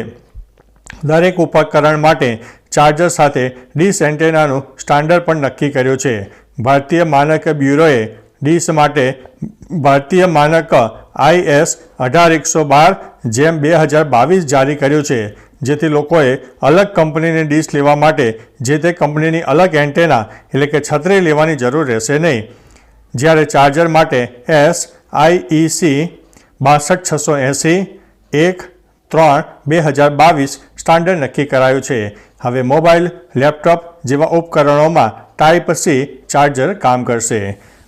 દરેક ઉપકરણ માટે ચાર્જર સાથે ડીશ એન્ટેનાનું સ્ટાન્ડર્ડ પણ નક્કી કર્યું છે. ભારતીય માનક બ્યુરોએ ડીશ માટે ભારતીય માનક IS 18112 જેમ 2022 જારી કર્યું છે, જેથી લોકોએ અલગ કંપનીની ડીશ લેવા માટે જે તે કંપનીની અલગ એન્ટેના એટલે કે છત્રી લેવાની જરૂર રહેશે નહીં. જ્યારે ચાર્જર માટે SIEC 62680-1-3-2022 સ્ટાન્ડર્ડ નક્કી કરાયું છે. હવે મોબાઈલ, લેપટોપ જેવા ઉપકરણોમાં Type-C ચાર્જર કામ કરશે.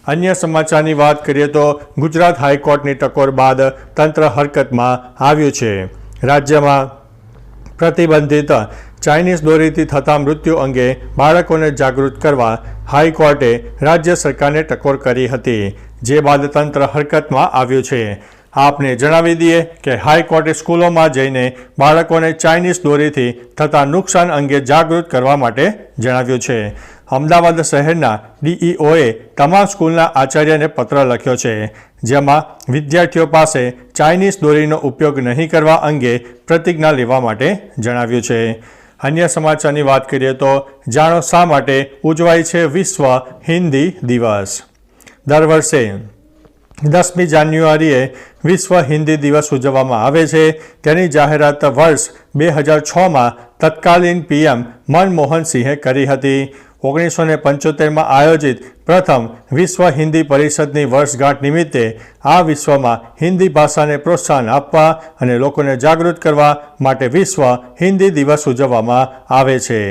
અન્ય સમાચારની વાત કરીએ તો ગુજરાત હાઈકોર્ટની ટકોર બાદ તંત્ર હરકતમાં આવ્યું છે. રાજ્યમાં પ્રતિબંધિત ચાઇનીઝ દોરીથી થતા મૃત્યુ અંગે બાળકોને જાગૃત કરવા હાઈકોર્ટે રાજ્ય સરકારને ટકોર કરી હતી, જે બાદ તંત્ર હરકતમાં આવ્યું છે. આપને જણાવી દઈએ કે હાઈકોર્ટે સ્કૂલોમાં જઈને બાળકોને ચાઇનીઝ દોરીથી થતા નુકસાન અંગે જાગૃત કરવા માટે જણાવ્યું છે. અમદાવાદ શહેરના DEOએ તમામ સ્કૂલના આચાર્યને પત્ર લખ્યો છે, જેમાં વિદ્યાર્થીઓ પાસે ચાઇનીઝ દોરીનો ઉપયોગ નહીં કરવા અંગે પ્રતિજ્ઞા લેવા માટે જણાવ્યું છે. અન્ય સમાચારની વાત કરીએ તો જાણો શા માટે ઉજવાય છે વિશ્વ હિન્દી દિવસ. દર વર્ષે 10મી જાન્યુઆરીએ વિશ્વ હિન્દી દિવસ ઉજવવામાં આવે છે. તેની જાહેરાત વર્ષ 2006માં તત્કાલીન PM મનમોહન સિંહે કરી હતી. 1975માં આયોજિત પ્રથમ વિશ્વ હિન્દી પરિષદની વર્ષગાંઠ નિમિત્તે આ વિશ્વમાં હિન્દી ભાષાને પ્રોત્સાહન આપવા અને લોકોને જાગૃત કરવા માટે વિશ્વ હિન્દી દિવસ ઉજવવામાં આવે છે.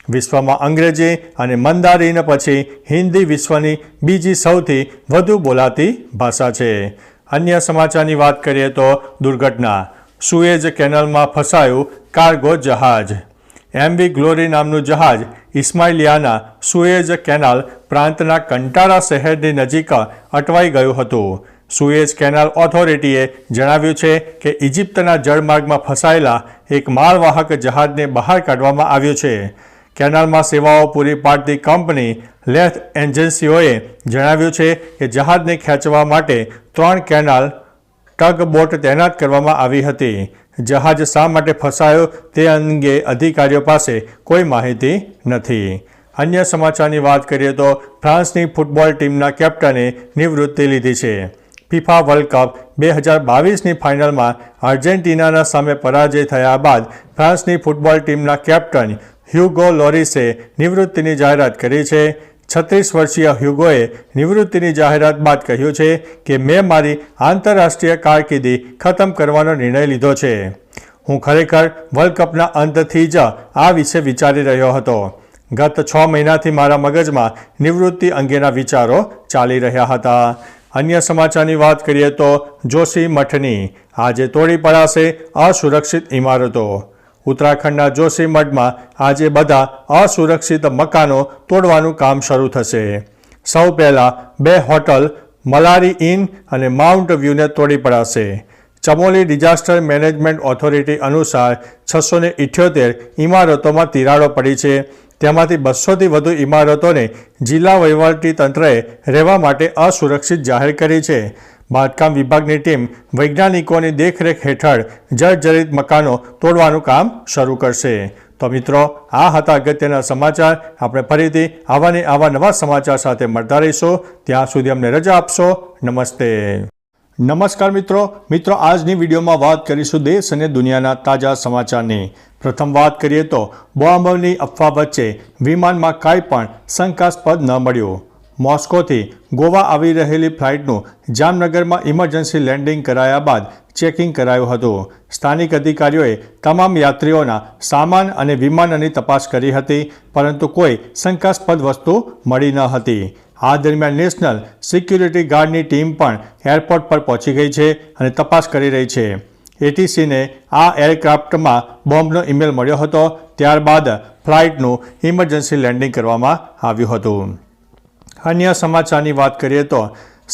વિશ્વમાં અંગ્રેજી અને મંદારિન પછી હિન્દી વિશ્વની બીજી સૌથી વધુ બોલાતી ભાષા છે. અન્ય સમાચારની વાત કરીએ તો દુર્ઘટના. સુએઝ કેનાલમાં ફસાયું કાર્ગો જહાજ. MV ગ્લોરી નામનું જહાજ ઇસ્માઇલિયાના સુએઝ કેનાલ પ્રાંતના કંટારા શહેરની નજીક અટવાઈ ગયું હતું. સુએઝ કેનાલ ઓથોરિટીએ જણાવ્યું છે કે ઇજિપ્તના જળમાર્ગમાં ફસાયેલા એક માલવાહક જહાજને બહાર કાઢવામાં આવ્યું છે. કેનાલમાં સેવાઓ પૂરી પાડતી કંપની લેથ એજન્સીઓએ જણાવ્યું છે કે જહાજને ખેંચવા માટે 3 કેનાલ ટગબોટ તૈનાત કરવામાં આવી હતી. જહાજ શા માટે ફસાયો તે અંગે અધિકારીઓ પાસે કોઈ માહિતી નથી. અન્ય સમાચારની વાત કરીએ તો ફ્રાન્સની ફૂટબોલ ટીમના કેપ્ટને નિવૃત્તિ લીધી છે. ફિફા વર્લ્ડ કપ 2022ની ફાઇનલમાં આર્જેન્ટિનાના સામે પરાજય થયા બાદ ફ્રાન્સની ફૂટબોલ ટીમના કેપ્ટન હ્યુગો લોરિસે નિવૃત્તિની જાહેરાત કરી છે. 36 વર્ષીય હ્યુગોએ નિવૃત્તિની જાહેરાત બાદ કહ્યું છે કે મેં મારી આંતરરાષ્ટ્રીય કારકિર્દી ખતમ કરવાનો નિર્ણય લીધો છે. હું ખરેખર વર્લ્ડ કપના અંતથી જ આ વિશે વિચારી રહ્યો હતો. ગત 6 મહિનાથી મારા મગજમાં નિવૃત્તિ અંગેના વિચારો ચાલી રહ્યા હતા. અન્ય સમાચારની વાત કરીએ તો જોશી મઠની આજે તોડી પડાશે અસુરક્ષિત ઇમારતો. ઉત્તરાખંડના જોશી મઠમાં આજે બધા અસુરક્ષિત મકાનો તોડવાનું કામ શરૂ થશે. સૌ પહેલાં 2 હોટલ મલારી ઇન અને માઉન્ટ વ્યૂને તોડી પડાશે. ચમોલી ડિઝાસ્ટર મેનેજમેન્ટ ઓથોરિટી અનુસાર 678 ઇમારતોમાં તિરાડો પડી છે. તેમાંથી 200થી વધુ ઇમારતોને જિલ્લા વહીવટી તંત્રએ રહેવા માટે અસુરક્ષિત જાહેર કરી છે. બાંધકામ વિભાગની ટીમ વૈજ્ઞાનિકોની દેખરેખ હેઠળ જર્જરિત મકાનો તોડવાનું કામ શરૂ કરશે. તો મિત્રો, આ હતા અગત્યના સમાચાર. આપણે ફરીથી આવા નવા સમાચાર સાથે મળતા રહીશું. ત્યાં સુધી અમને રજા આપશો. નમસ્તે. નમસ્કાર મિત્રો, આજની વિડીયોમાં વાત કરીશું દેશ અને દુનિયાના તાજા સમાચારની. પ્રથમ વાત કરીએ તો બોમ્બની અફવા વચ્ચે વિમાનમાં કાંઈ પણ શંકાસ્પદ ન મળ્યું. મોસ્કોથી ગોવા આવી રહેલી ફ્લાઇટનું જામનગરમાં ઇમરજન્સી લેન્ડિંગ કરાયા બાદ ચેકિંગ કરાયું હતું. સ્થાનિક અધિકારીઓએ તમામ યાત્રીઓના સામાન અને વિમાનની તપાસ કરી હતી, પરંતુ કોઈ શંકાસ્પદ વસ્તુ મળી ન હતી. આ દરમિયાન નેશનલ સિક્યુરિટી ગાર્ડની ટીમ પણ એરપોર્ટ પર પહોંચી ગઈ છે અને તપાસ કરી રહી છે. ATCને આ એરક્રાફ્ટમાં બોમ્બનો ઈમેલ મળ્યો હતો. ત્યારબાદ ફ્લાઇટનું ઇમરજન્સી લેન્ડિંગ કરવામાં આવ્યું હતું. અન્ય સમાચારની વાત કરીએ તો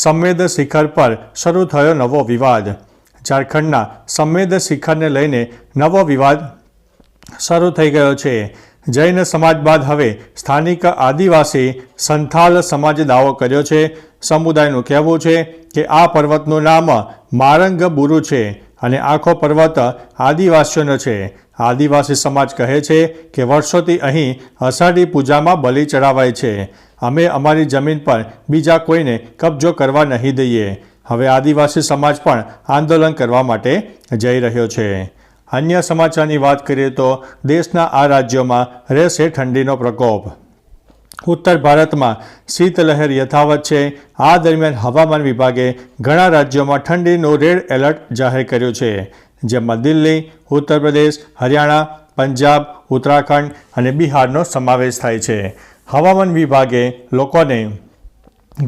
સંમેદ શિખર પર શરૂ થયો નવો વિવાદ. ઝારખંડના સંમેદ શિખરને લઈને નવો વિવાદ શરૂ થઈ ગયો છે. જૈન સમાજ બાદ હવે સ્થાનિક આદિવાસી સંથાલ સમાજે દાવો કર્યો છે. સમુદાયનું કહેવું છે કે આ પર્વતનું નામ મારંગ બુરુ છે અને આખો પર્વત આદિવાસીઓનો છે. આદિવાસી સમાજ કહે છે કે વર્ષોથી અહીં અષાઢી પૂજામાં બલિ ચડાવાય છે. અમે અમારી જમીન પર બીજા કોઈને કબજો કરવા નહીં દઈએ. હવે આદિવાસી સમાજ પણ આંદોલન કરવા માટે જઈ રહ્યો છે. અન્ય સમાચારની વાત કરીએ તો દેશના આ રાજ્યોમાં રહેશે ઠંડીનો પ્રકોપ. ઉત્તર ભારતમાં શીતલહેર યથાવત છે. આ દરમિયાન હવામાન વિભાગે ઘણા રાજ્યોમાં ઠંડીનું રેડ એલર્ટ જાહેર કર્યું છે, જેમાં દિલ્હી, ઉત્તર પ્રદેશ, હરિયાણા, પંજાબ, ઉત્તરાખંડ અને બિહારનો સમાવેશ થાય છે. હવામાન વિભાગે લોકોને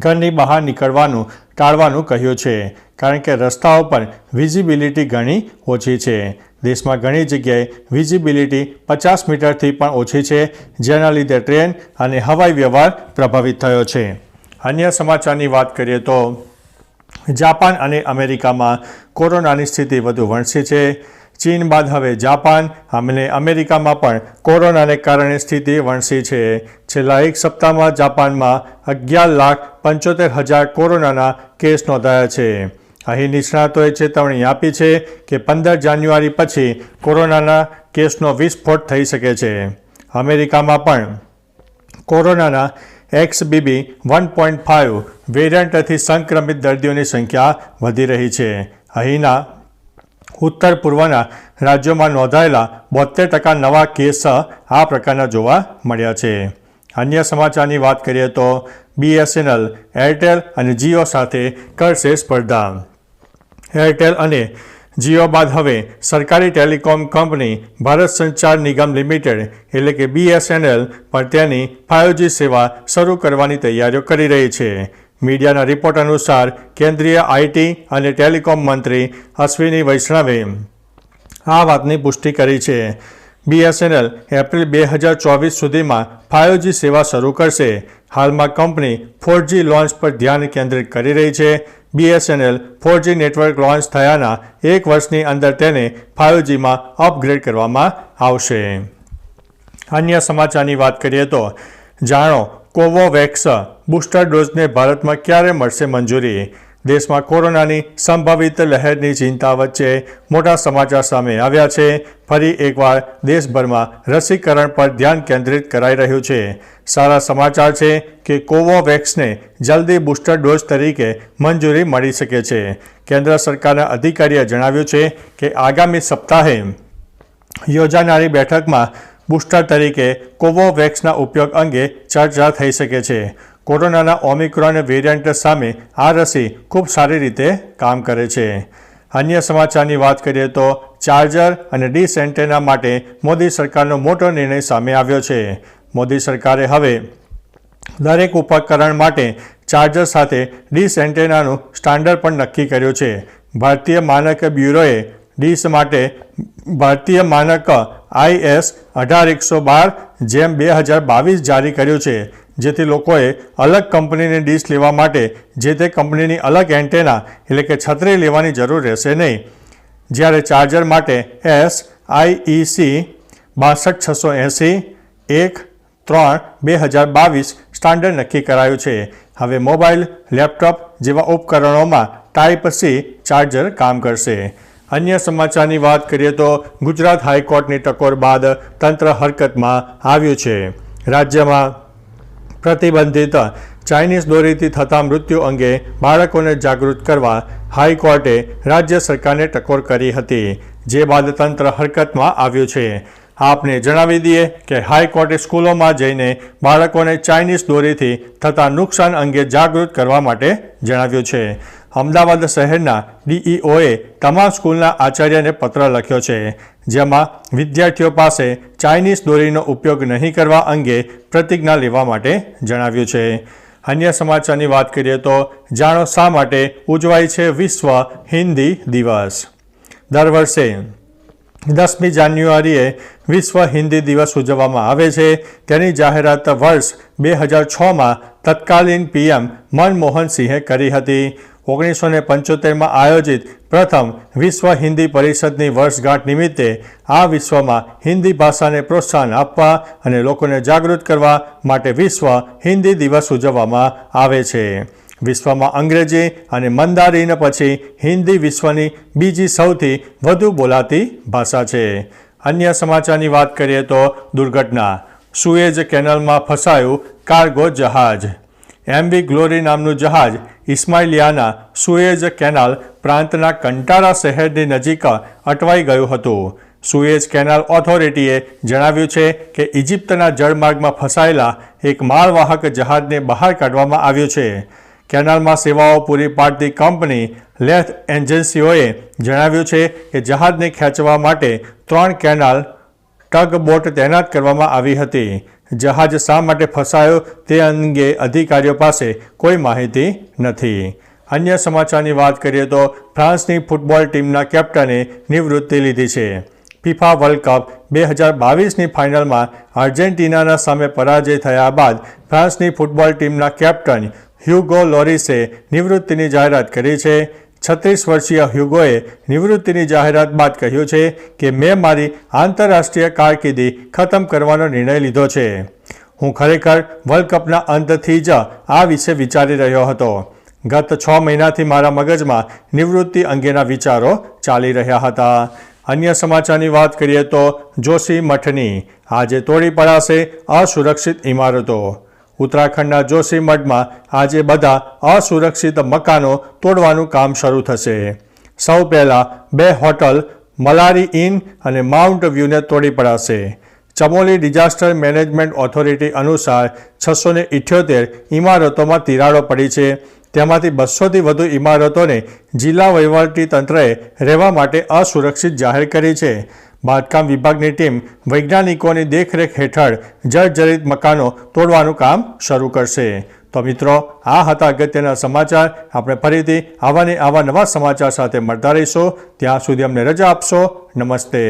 ઘરની બહાર નીકળવાનું ટાળવાનું કહ્યું છે, કારણ કે રસ્તાઓ પર વિઝિબિલિટી ઘણી ઓછી છે. દેશમાં ઘણી જગ્યાએ વિઝિબિલિટી 50 મીટરથી પણ ઓછી છે, જેના લીધે ટ્રેન અને હવાઈ વ્યવહાર પ્રભાવિત થયો છે. અન્ય સમાચારની વાત કરીએ તો જાપાન અને અમેરિકામાં કોરોનાની સ્થિતિ વધુ વણસી છે. ચીન બાદ હવે જાપાન અને અમેરિકામાં પણ કોરોનાને કારણે સ્થિતિ વણસી છે. છેલ્લા એક સપ્તાહમાં જાપાનમાં 11,75,000 કોરોનાના કેસ નોંધાયા છે. અહીં નિષ્ણાતોએ ચેતવણી આપી છે કે 15 જાન્યુઆરી પછી કોરોનાના કેસનો વિસ્ફોટ થઈ શકે છે. અમેરિકામાં પણ કોરોનાના XBB 1.5 વેરિયન્ટથી સંક્રમિત દર્દીઓની સંખ્યા વધી રહી છે. અહીંના ઉત્તર પૂર્વના રાજ્યોમાં નોંધાયેલા 72% નવા કેસ આ પ્રકારના જોવા મળ્યા છે. અન્ય સમાચારની વાત કરીએ તો BSNL એરટેલ અને જીઓ સાથે કરશે સ્પર્ધા. એરટેલ અને જીઓ બાદ હવે સરકારી ટેલિકોમ કંપની ભારત સંચાર નિગમ લિમિટેડ એટલે કે BSNL પર તેની 5G સેવા શરૂ કરવાની તૈયારીઓ કરી રહી છે. મીડિયાના રિપોર્ટ અનુસાર કેન્દ્રીય IT અને ટેલિકોમ મંત્રી અશ્વિની વૈષ્ણવે આ વાતની પુષ્ટિ કરી છે. BSNL એપ્રિલ 2024 સુધીમાં 5G સેવા શરૂ કરશે. હાલમાં કંપની 4G લોન્ચ પર ધ્યાન કેન્દ્રિત કરી રહી છે. BSNL 4G નેટવર્ક લોન્ચ થયાના 1 વર્ષની અંદર તેને 5Gમાં અપગ્રેડ કરવામાં આવશે. અન્ય સમાચારની વાત કરીએ તો જાણો કોવોવેક્સ બૂસ્ટર ડોઝને ભારતમાં ક્યારે મળશે મંજૂરી. દેશમાં કોરોનાની સંભવિત લહેરની ચિંતા વચ્ચે મોટા સમાચાર સામે આવ્યા છે. ફરી એકવાર દેશભરમાં રસીકરણ પર ધ્યાન કેન્દ્રિત કરાઈ રહ્યું છે. સારા સમાચાર છે કે કોવોવેક્સને જલ્દી બૂસ્ટર ડોઝ તરીકે મંજૂરી મળી શકે છે. કેન્દ્ર સરકારના અધિકારીએ જણાવ્યું છે કે આગામી સપ્તાહે યોજાનારી બેઠકમાં બૂસ્ટર તરીકે કોવોવેક્સના ઉપયોગ અંગે ચર્ચા થઈ શકે છે. કોરોનાના ઓમિક્રોન વેરિયન્ટ સામે આ રસી ખૂબ સારી રીતે કામ કરે છે. અન્ય સમાચારની વાત કરીએ તો ચાર્જર અને ડીશ એન્ટેના માટે મોદી સરકારનો મોટો નિર્ણય સામે આવ્યો છે. મોદી સરકારે હવે દરેક ઉપકરણ માટે ચાર્જર સાથે ડીશ એન્ટેનાનું સ્ટાન્ડર્ડ પણ નક્કી કર્યું છે. ભારતીય માનક બ્યુરોએ ડીશ માટે ભારતીય માનક IS 18112/2022 જારી કર્યું છે, જેથી લોકોએ અલગ કંપનીની ડીશ લેવા માટે જે તે કંપનીની અલગ એન્ટેના એટલે કે છત્રી લેવાની જરૂર રહેશે નહીં. જ્યારે ચાર્જર માટે SIEC 62680-1-3-2022 સ્ટાન્ડર્ડ નક્કી કરાયું છે. હવે મોબાઈલ, લેપટોપ જેવા ઉપકરણોમાં Type-C ચાર્જર કામ કરશે. અન્ય સમાચારની વાત કરીએ તો ગુજરાત હાઈકોર્ટની ટકોર બાદ તંત્ર હરકતમાં આવ્યું છે. રાજ્યમાં પ્રતિબંધિત ચાઇનીઝ દોરીથી થતા મૃત્યુ અંગે બાળકોને જાગૃત કરવા હાઈકોર્ટે રાજ્ય સરકારને ટકોર કરી હતી, જે બાદ તંત્ર હરકતમાં આવ્યું છે. આપને જણાવી દઈએ કે હાઈકોર્ટે સ્કૂલોમાં જઈને બાળકોને ચાઇનીઝ દોરીથી થતા નુકસાન અંગે જાગૃત કરવા માટે જણાવ્યું છે. અમદાવાદ શહેરના DEOએ તમામ સ્કૂલના આચાર્યને પત્ર લખ્યો છે, જેમાં વિદ્યાર્થીઓ પાસે ચાઇનીઝ દોરીનો ઉપયોગ નહીં કરવા અંગે પ્રતિજ્ઞા લેવા માટે જણાવ્યું છે. અન્ય સમાચારની વાત કરીએ તો જાણો શા માટે ઉજવાય છે વિશ્વ હિન્દી દિવસ. દર વર્ષે 10મી જાન્યુઆરીએ વિશ્વ હિન્દી દિવસ ઉજવવામાં આવે છે. તેની જાહેરાત વર્ષ 2006માં તત્કાલીન PM મનમોહન સિંહે કરી હતી. 1975માં આયોજિત પ્રથમ વિશ્વ હિન્દી પરિષદની વર્ષગાંઠ નિમિત્તે આ વિશ્વમાં હિન્દી ભાષાને પ્રોત્સાહન આપવા અને લોકોને જાગૃત કરવા માટે વિશ્વ હિન્દી દિવસ ઉજવવામાં આવે છે. વિશ્વમાં અંગ્રેજી અને મંદારિન પછી હિન્દી વિશ્વની બીજી સૌથી વધુ બોલાતી ભાષા છે. અન્ય સમાચારની વાત કરીએ તો દુર્ઘટના. સુએઝ કેનાલમાં ફસાયું કાર્ગો જહાજ. MV ગ્લોરી નામનું જહાજ ઇસ્માઇલિયાના સુએઝ કેનાલ પ્રાંતના કંટારા શહેરની નજીક અટવાઈ ગયું હતું. સુએઝ કેનાલ ઓથોરિટીએ જણાવ્યું છે કે ઇજિપ્તના જળમાર્ગમાં ફસાયેલા એક માલવાહક જહાજને બહાર કાઢવામાં આવ્યું છે. કેનાલમાં સેવાઓ પૂરી પાડતી કંપની લેથ એજન્સીઓએ જણાવ્યું છે કે જહાજને ખેંચવા માટે 3 કેનાલ ટગબોટ તૈનાત કરવામાં આવી હતી. જહાજ શા માટે ફસાયો તે અંગે અધિકારીઓ પાસે કોઈ માહિતી નથી. અન્ય સમાચારની વાત કરીએ તો ફ્રાન્સની ફૂટબોલ ટીમના કેપ્ટને નિવૃત્તિ લીધી છે. FIFA વર્લ્ડ કપ 2022ની ફાઇનલમાં આર્જેન્ટિનાના સામે પરાજય થયા બાદ ફ્રાન્સની ફૂટબોલ ટીમના કેપ્ટન હ્યુગો લોરિસે નિવૃત્તિની જાહેરાત કરી છે. 36 વર્ષીય હ્યુગોએ નિવૃત્તિની જાહેરાત બાદ કહ્યું છે કે મેં મારી આંતરરાષ્ટ્રીય કારકિર્દી ખતમ કરવાનો નિર્ણય લીધો છે. હું ખરેખર વર્લ્ડ કપના અંતથી જ આ વિશે વિચારી રહ્યો હતો. ગત 6 મહિનાથી મારા મગજમાં નિવૃત્તિ અંગેના વિચારો ચાલી રહ્યા હતા. અન્ય સમાચારની વાત કરીએ તો જોશી મઠની આજે તોડી પડાશે અસુરક્ષિત ઇમારતો. ઉત્તરાખંડના જોશી મઠમાં આજે બધા અસુરક્ષિત મકાનો તોડવાનું કામ શરૂ થશે. સૌ પહેલાં 2 હોટલ મલારી ઇન અને માઉન્ટ વ્યૂને તોડી પડાશે. ચમોલી ડિઝાસ્ટર મેનેજમેન્ટ ઓથોરિટી અનુસાર 678 ઇમારતોમાં તિરાડો પડી છે. તેમાંથી 200થી વધુ ઇમારતોને જિલ્લા વહીવટીતંત્રએ રહેવા માટે અસુરક્ષિત જાહેર કરી છે. બાંધકામ વિભાગની ટીમ વૈજ્ઞાનિકોની દેખરેખ હેઠળ જર્જરિત મકાનો તોડવાનું કામ શરૂ કરશે. તો મિત્રો, આ હતા અગત્યના સમાચાર. આપણે ફરીથી આવા નવા સમાચાર સાથે મળતા રહીશું. ત્યાં સુધી અમને રજા આપશો. નમસ્તે.